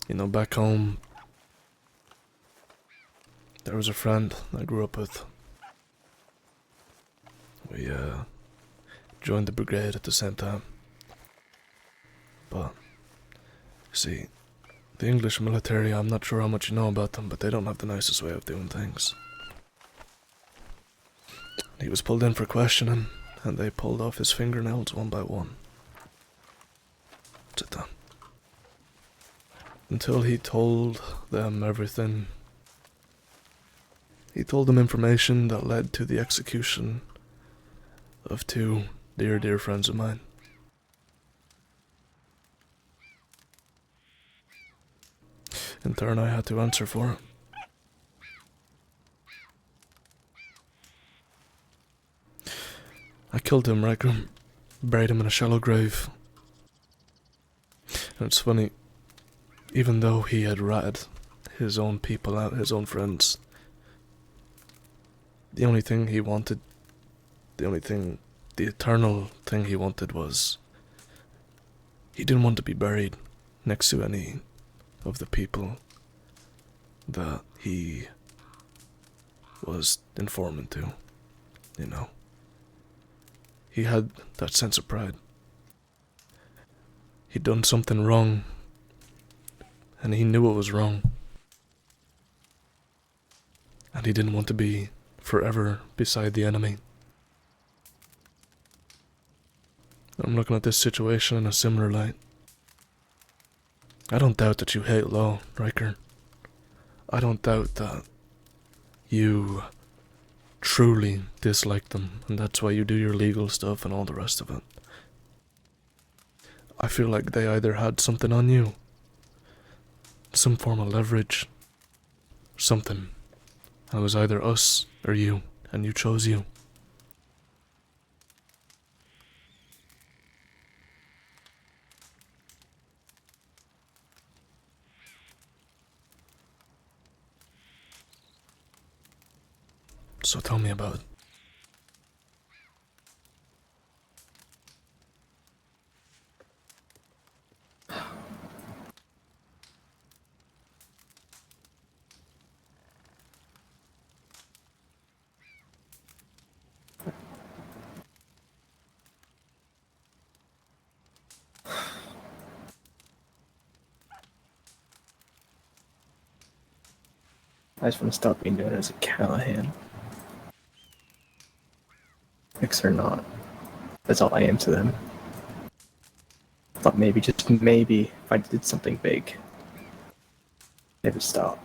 You know, back home, there was a friend I grew up with. We, joined the brigade at the same time. But, see, the English military, I'm not sure how much you know about them, but they don't have the nicest way of doing things. He was pulled in for questioning, and they pulled off his fingernails one by one. Sit down. Until he told them everything. He told them information that led to the execution of two dear friends of mine. In turn, I had to answer for it. I killed him, Ryker. Buried him in a shallow grave. And it's funny, even though he had ratted his own people out, his own friends, the only thing he wanted, the eternal thing he wanted was, he didn't want to be buried next to any of the people that he was informant to, you know. He had that sense of pride. He'd done something wrong, and he knew it was wrong. And he didn't want to be forever beside the enemy. I'm looking at this situation in a similar light. I don't doubt that you hate law, Ryker. I don't doubt that you truly dislike them, and that's why you do your legal stuff and all the rest of it. I feel like they either had something on you, some form of leverage, something. And it was either us or you, and you chose you. So tell me about it. I just want to stop being known as a Callahan. pricks or not. That's all I am to them. Thought maybe, just maybe, if I did something big, they would stop.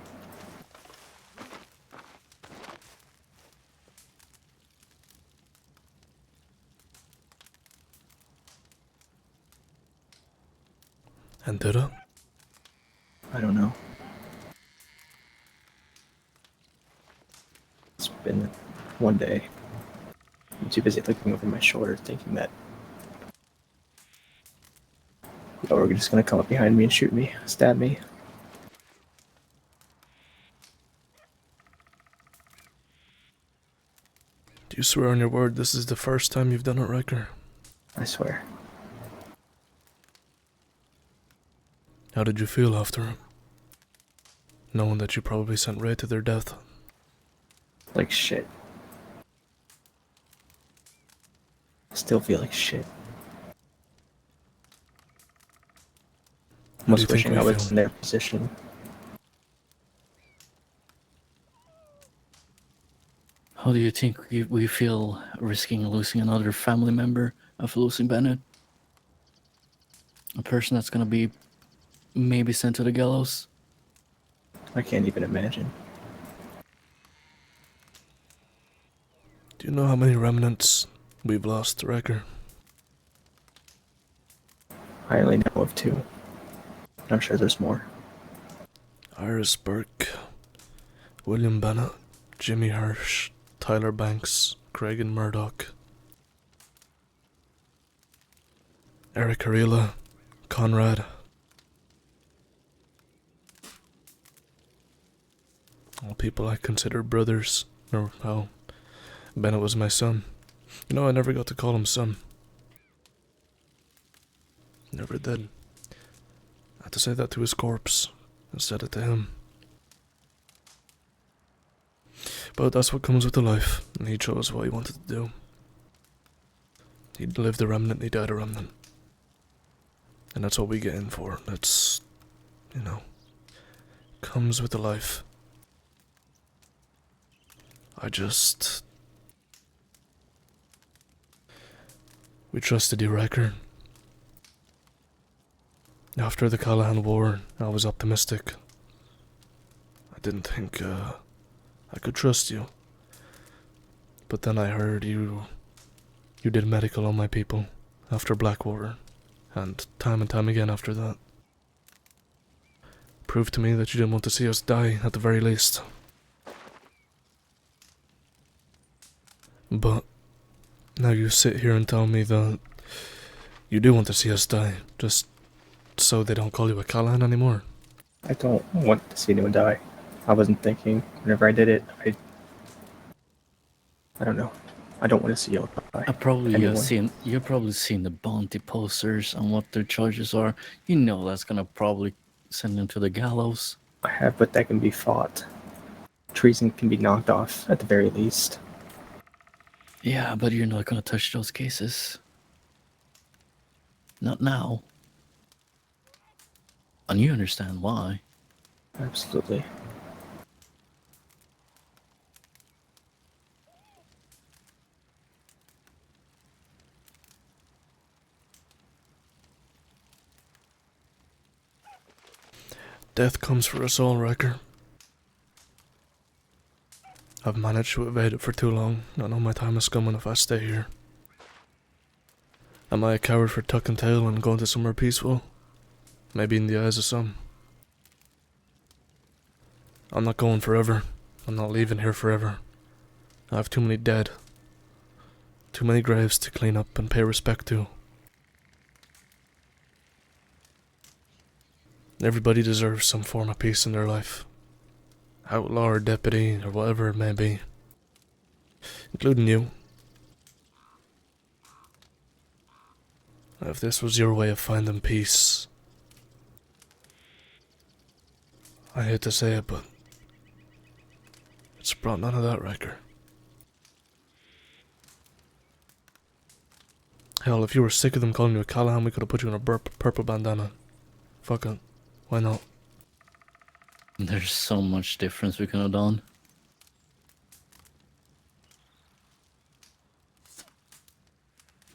And did it? I don't know. It's been one day. I'm too busy looking over my shoulder thinking that they were just gonna come up behind me and shoot me, stab me. Do you swear on your word this is the first time you've done it, Ryker? I swear. How did you feel after it? Knowing that you probably sent Ray to their death. Like shit. I still feel like shit. How do you Almost think wishing we I was feel? in their position. How do you think we feel risking losing another family member of losing Bennett? A person that's gonna be maybe sent to the gallows? I can't even imagine. Do you know how many remnants we've lost, Ryker? I only know of 2. I'm sure there's more. Iris Burke, William Bennett, Jimmy Hirsch, Tyler Banks, Craig and Murdoch, Eric Arela, Conrad. All people I consider brothers. Or, well, Bennett was my son. You know, I never got to call him son. Never did. I had to say that to his corpse instead of to him. But that's what comes with the life, and he chose what he wanted to do. He lived a remnant, he died a remnant. And that's what we get in for. That's, you know, comes with the life. We trusted you, Ryker. After the Callahan War, I was optimistic. I didn't think, I could trust you. But then I heard you did medical on my people after Blackwater, and time again after that. Proved to me that you didn't want to see us die, at the very least. But now you sit here and tell me that you do want to see us die, just so they don't call you a Callahan anymore. I don't want to see anyone die. I wasn't thinking. Whenever I did it, I don't know. I don't want to see y'all die. You've probably seen the bounty posters and what their charges are. You know that's gonna probably send them to the gallows. I have, but that can be fought. Treason can be knocked off, at the very least. Yeah, but you're not gonna touch those cases. Not now. And you understand why. Absolutely. Death comes for us all, Ryker. I've managed to evade it for too long. I know my time is coming if I stay here. Am I a coward for tucking tail and going to somewhere peaceful? Maybe in the eyes of some. I'm not going forever. I'm not leaving here forever. I have too many dead. Too many graves to clean up and pay respect to. Everybody deserves some form of peace in their life. Outlaw or deputy or whatever it may be. Including you. If this was your way of finding peace, I hate to say it, but it's brought none of that, Ryker. Hell, if you were sick of them calling you a Callahan, we could have put you in a purple bandana. Fuck it. Why not? There's so much difference we could have done.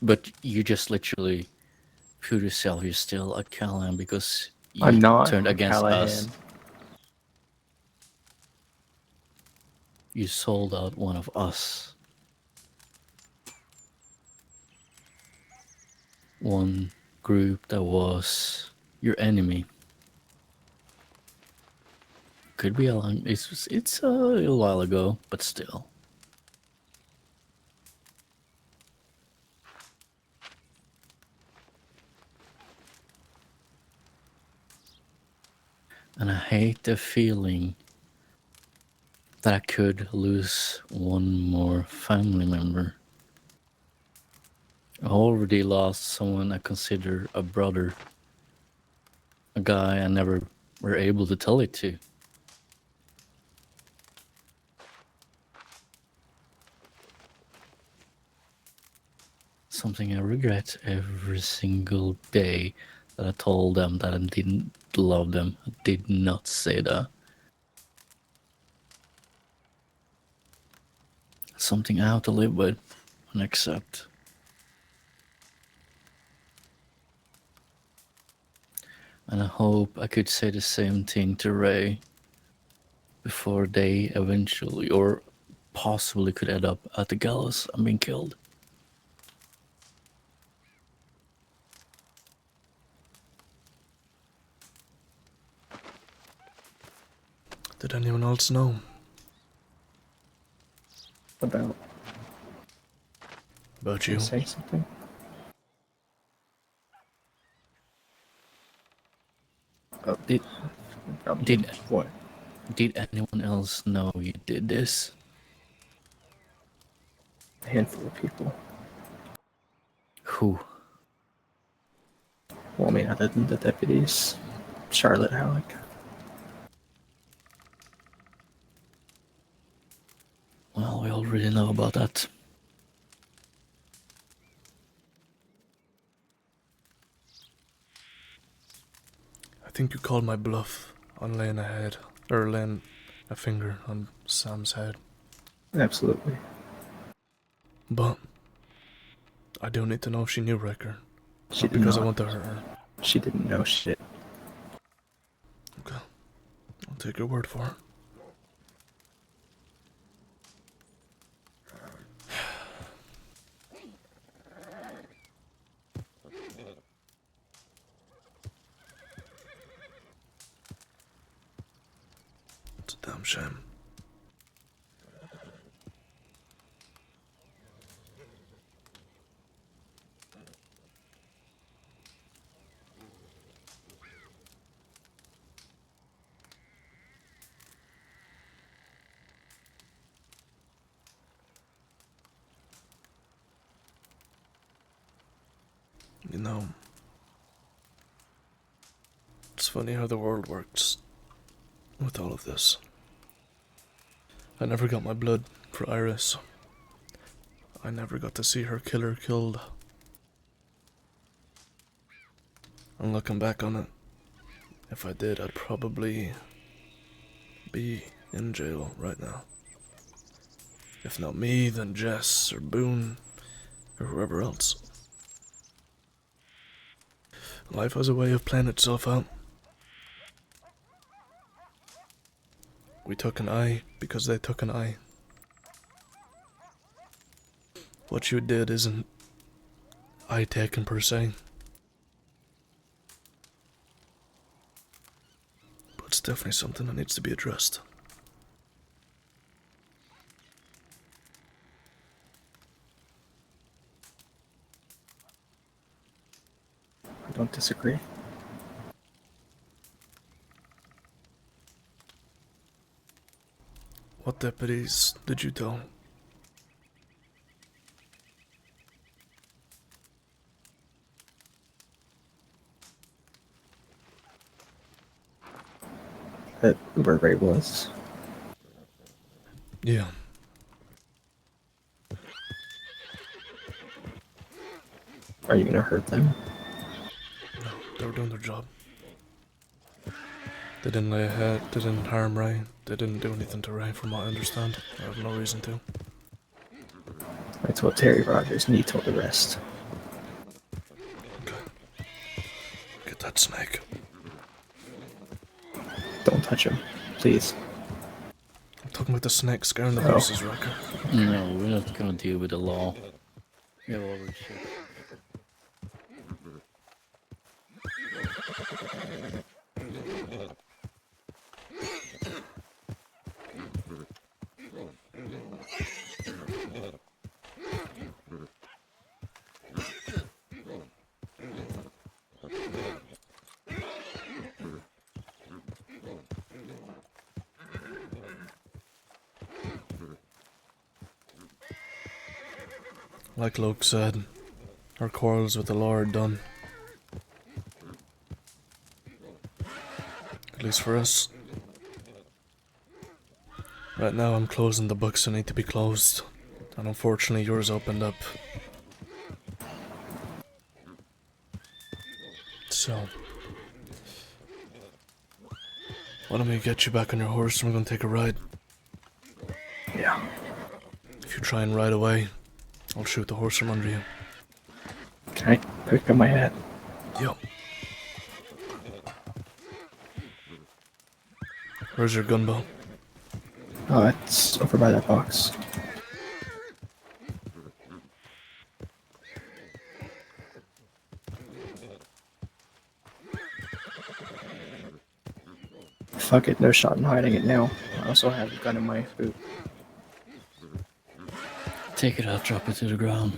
But you just literally proved yourself you're still a Callahan because you I'm not turned against us. Callahan. You sold out one of us. One group that was your enemy. Could be a long. It's a little while ago, but still. And I hate the feeling that I could lose one more family member. I already lost someone I consider a brother. A guy I never were able to tell it to. Something I regret every single day that I told them that I didn't love them. I did not say that. Something I have to live with and accept. And I hope I could say the same thing to Ray before they eventually or possibly could end up at the gallows and being killed. Did anyone else know? About You? say something? Oh, Did did what? did anyone else know you did this? A handful of people. Who? Well, I mean, other than the deputies, Charlotte Halleck. Well, we already know about that. I think you called my bluff on laying laying a finger on Sam's head. Absolutely. But I do need to know if she knew Ryker. She Not did because I not. want to hurt her. She didn't know shit. Okay. I'll take your word for it. It's a damn shame. You know, it's funny how the world works with all of this. I never got my blood for Iris. I never got to see her killer killed. And looking back on it, if I did, I'd probably be in jail right now. If not me, then Jess or Boone or whoever else. Life has a way of playing itself out. We took an eye because they took an eye. What you did isn't eye-taking per se. But it's definitely something that needs to be addressed. I don't disagree. What deputies did you tell? That where Ray was. Yeah. Are you gonna hurt them? No, they were doing their job. They didn't lay a head, they didn't harm Ray, they didn't do anything to Ray from what I understand. I have no reason to. I told Terry Rogers and he told the rest. that snake. Don't touch him, please. I'm talking about the snake scaring the horses, Ryker. No, we're not gonna deal with the law. We have already shit. Like Loke said, our quarrels with the law are done. At least for us. Right now I'm closing the books that need to be closed. And unfortunately yours opened up. So, why don't we get you back on your horse and we're gonna take a ride? Yeah. If you try and ride away, I'll shoot the horse from under you. Can I pick up my hat? Yo. Where's your gunbow? Oh, it's over by that box. Fuck it, no shot in hiding it now. I also have a gun in my boot. Take it out, drop it to the ground.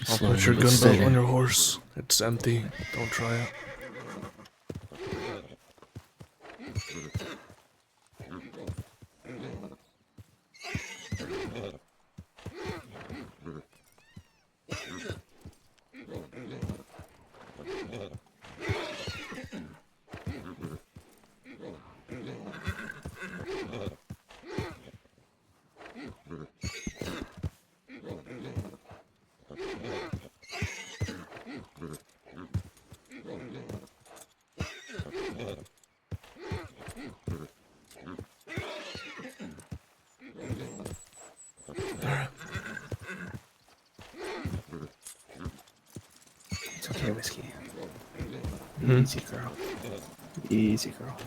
I'll Slowly put your but gunbow steady. on your horse. It's empty. Don't try it. It's okay, Whiskey. Hmm? Easy, girl. Easy, girl.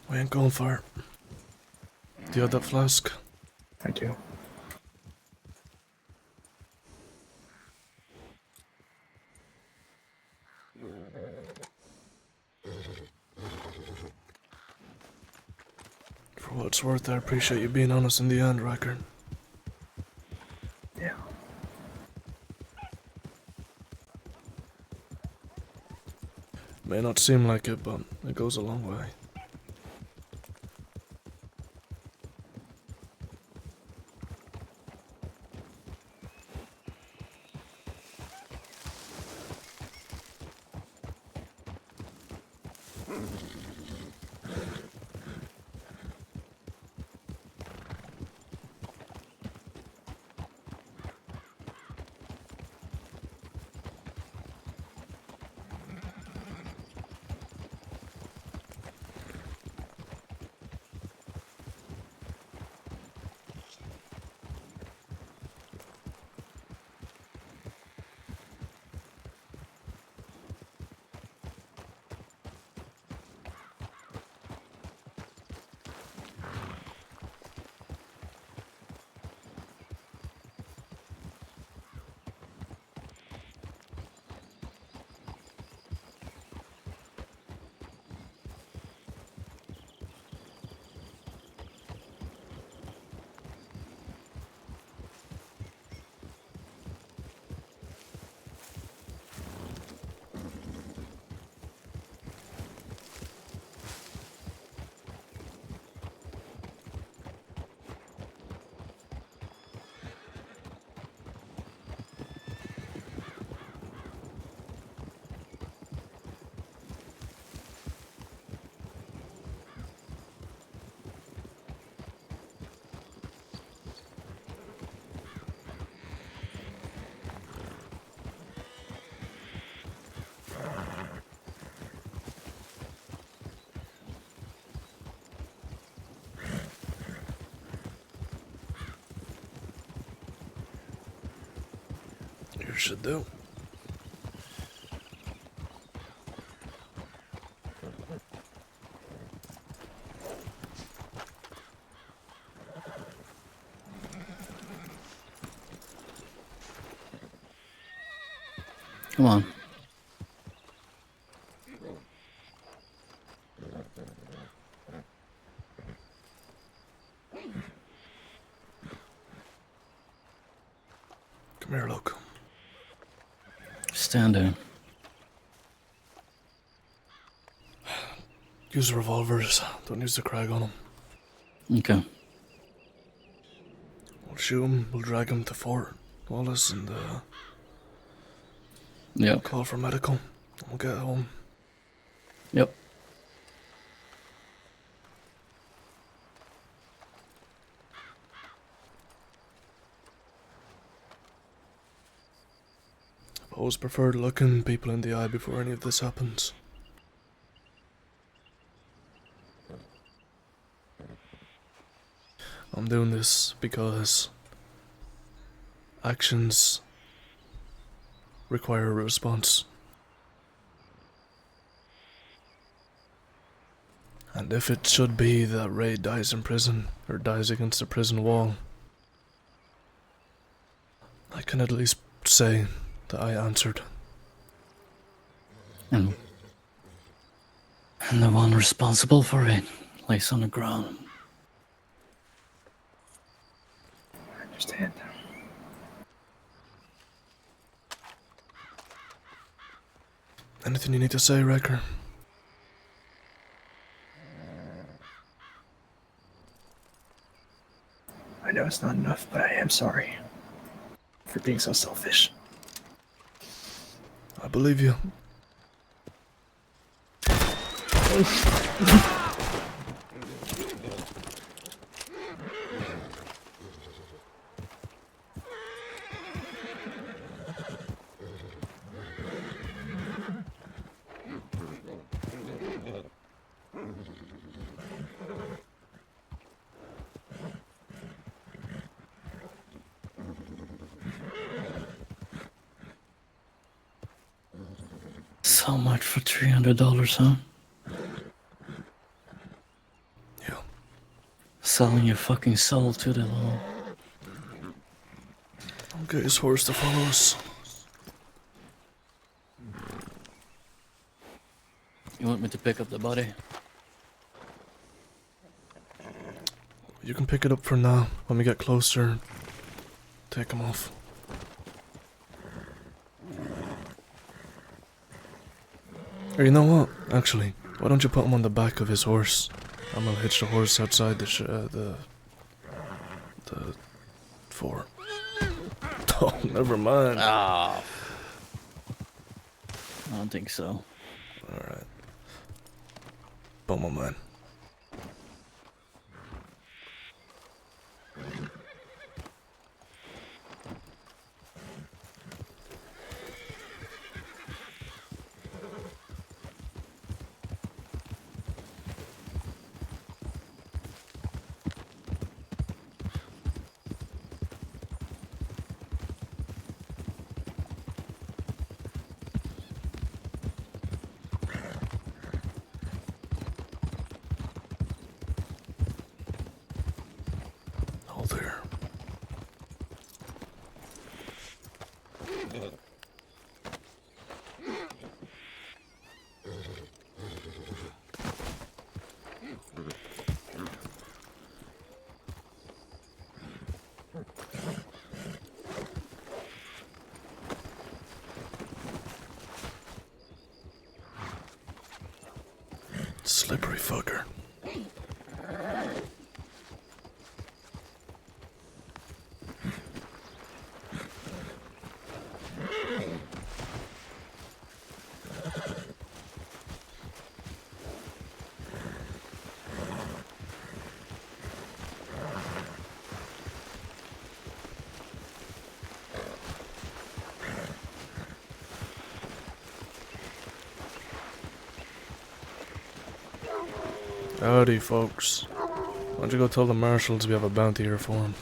We ain't going far. Do you have that flask? I do. For what it's worth, I appreciate you being honest in the end, Ryker. Yeah. May not seem like it, but it goes a long way. should do. Come on. Come here, loke. Stand there. Use the revolvers. Don't use the crag on them. Okay. We'll shoot him. We'll drag him to Fort Wallace and Yep. call for medical. We'll get home. Yep. I've always preferred looking people in the eye before any of this happens. I'm doing this because actions require a response. And if it should be that Ray dies in prison, or dies against the prison wall, I can at least say that I answered. And the one responsible for it lays on the ground. I understand. Anything you need to say, Ryker? I know it's not enough, but I am sorry for being so selfish. I believe you. So much for $300, huh? Yeah. Selling your fucking soul to the law. I'll get his horse to follow us. You want me to pick up the body? You can pick it up for now. When we get closer, take him off. Or you know what? Actually, why don't you put him on the back of his horse? I'm gonna hitch the horse outside the fort. Oh, never mind. Ah. I don't think so. Alright. But my man. Oh, there. Slippery fucker. Howdy, folks. Why don't you go tell the marshals we have a bounty here for him?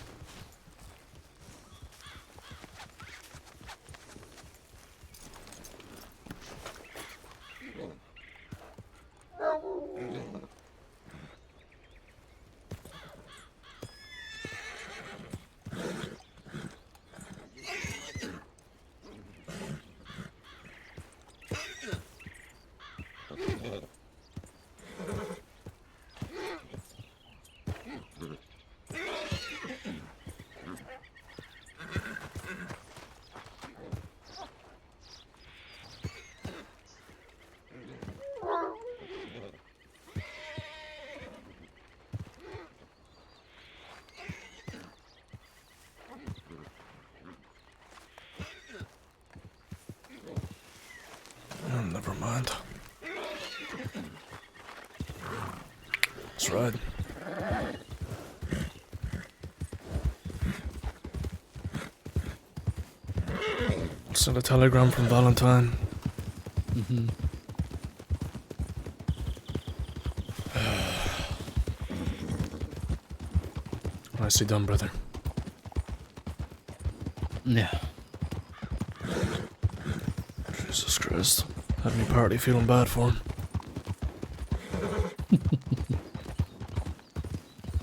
Oh, never mind. That's right. Sent a telegram from Valentine. Mm-hmm. Nicely done, brother. Yeah. Jesus Christ. Had me partly feeling bad for him.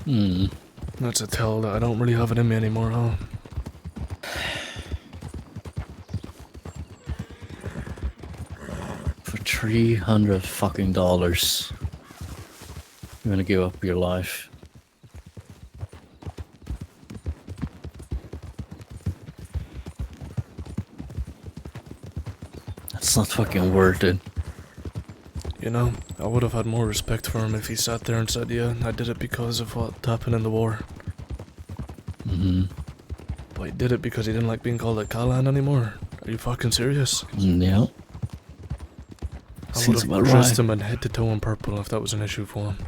Hmm. That's a tell that I don't really have it in me anymore, huh? For $300 fucking dollars, you're gonna give up your life. That's not fucking worth it. You know, I would have had more respect for him if he sat there and said, yeah, I did it because of what happened in the war. Mm-hmm. But he did it because he didn't like being called a Callahan anymore. Are you fucking serious? Yeah. I would Seems have about dressed right. him in head to toe in purple if that was an issue for him.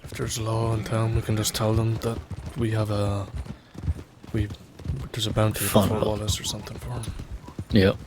If there's law in town, we can just tell them that we have there's a bounty at Fun Fort law. Wallace or something for him. Yep.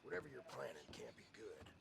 Whatever you're planning can't be good.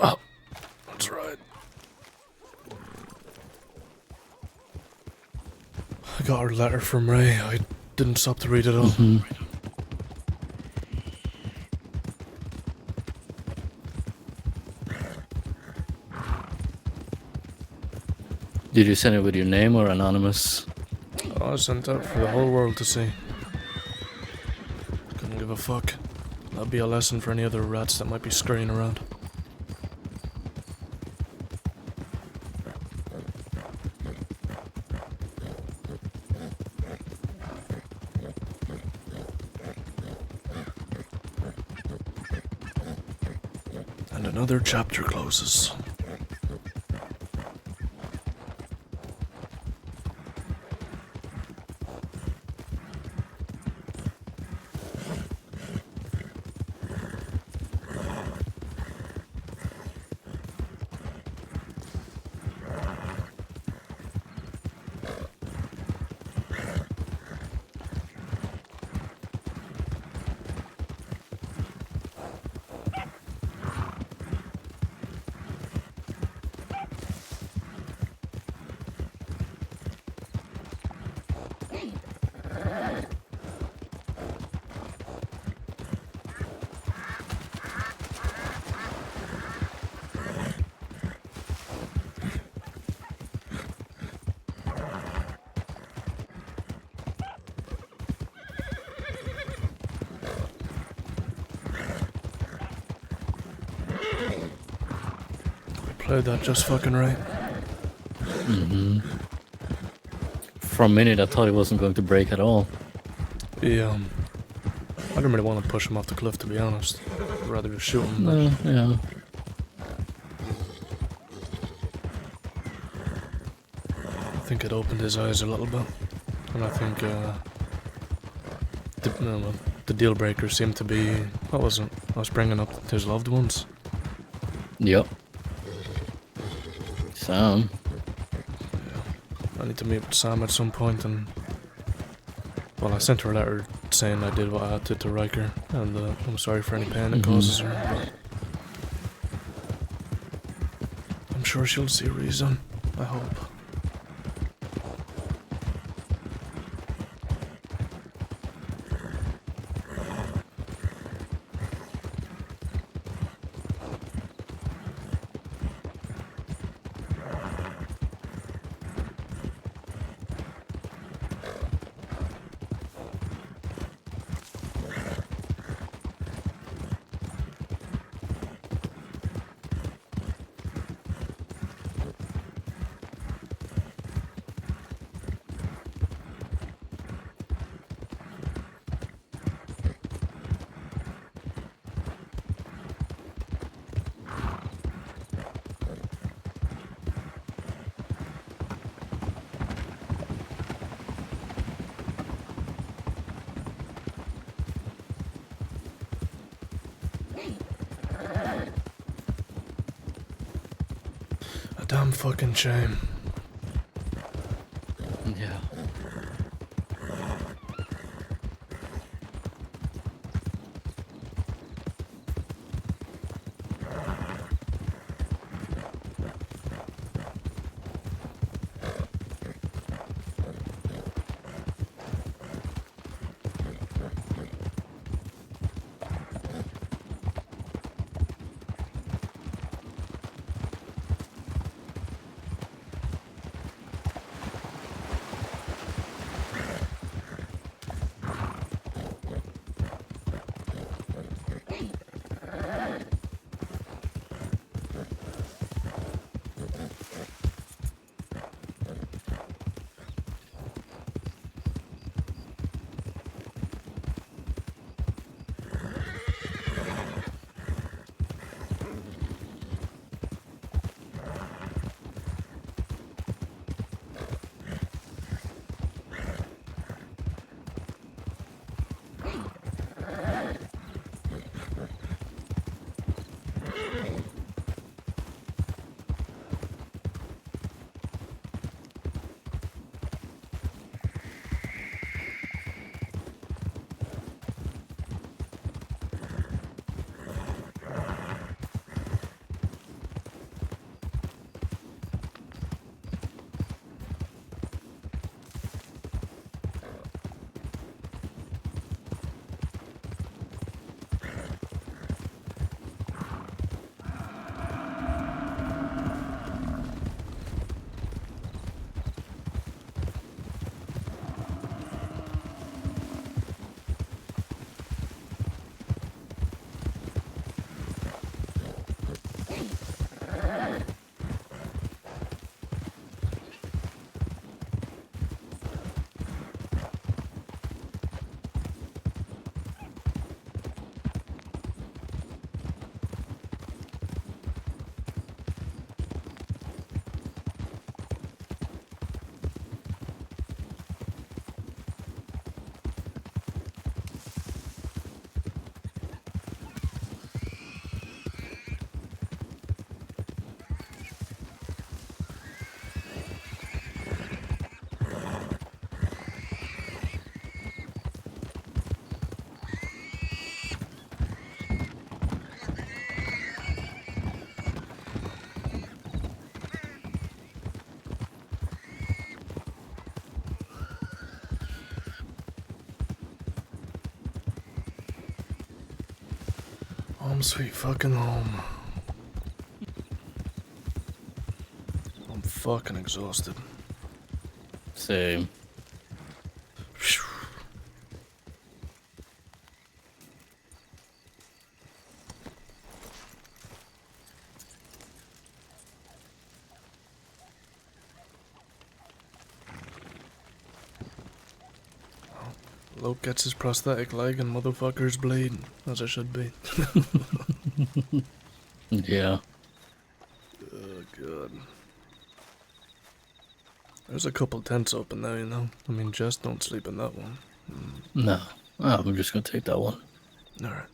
Oh, that's right. I got our letter from Ray. I didn't stop to read it all. Mm-hmm. Did you send it with your name or anonymous? I sent out for the whole world to see. Couldn't give a fuck. That'd be a lesson for any other rats that might be scurrying around. another chapter closes. Played that just fucking right. For a minute, I thought it wasn't going to break at all. Yeah, I didn't really want to push him off the cliff, to be honest. I'd rather just shoot him. But Yeah. I think it opened his eyes a little bit. And I think the deal breaker seemed to be, what was it? I was bringing up his loved ones. Yep. Sam. I need to meet with Sam at some point, and well, I sent her a letter saying I did what I had to Ryker, and I'm sorry for any pain it causes her. But I'm sure she'll see reason. I hope. A damn fucking shame. Yeah. Home sweet fucking home. I'm fucking exhausted. Same. Loke gets his prosthetic leg and motherfucker's bleeding, as it should be. Yeah. Oh, God. There's a couple tents open now, you know. I mean, just don't sleep in that one. No. Oh, I'm just gonna take that one. Alright.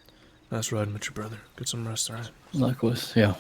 Nice riding with your brother. Get some rest, alright? Likewise, yeah.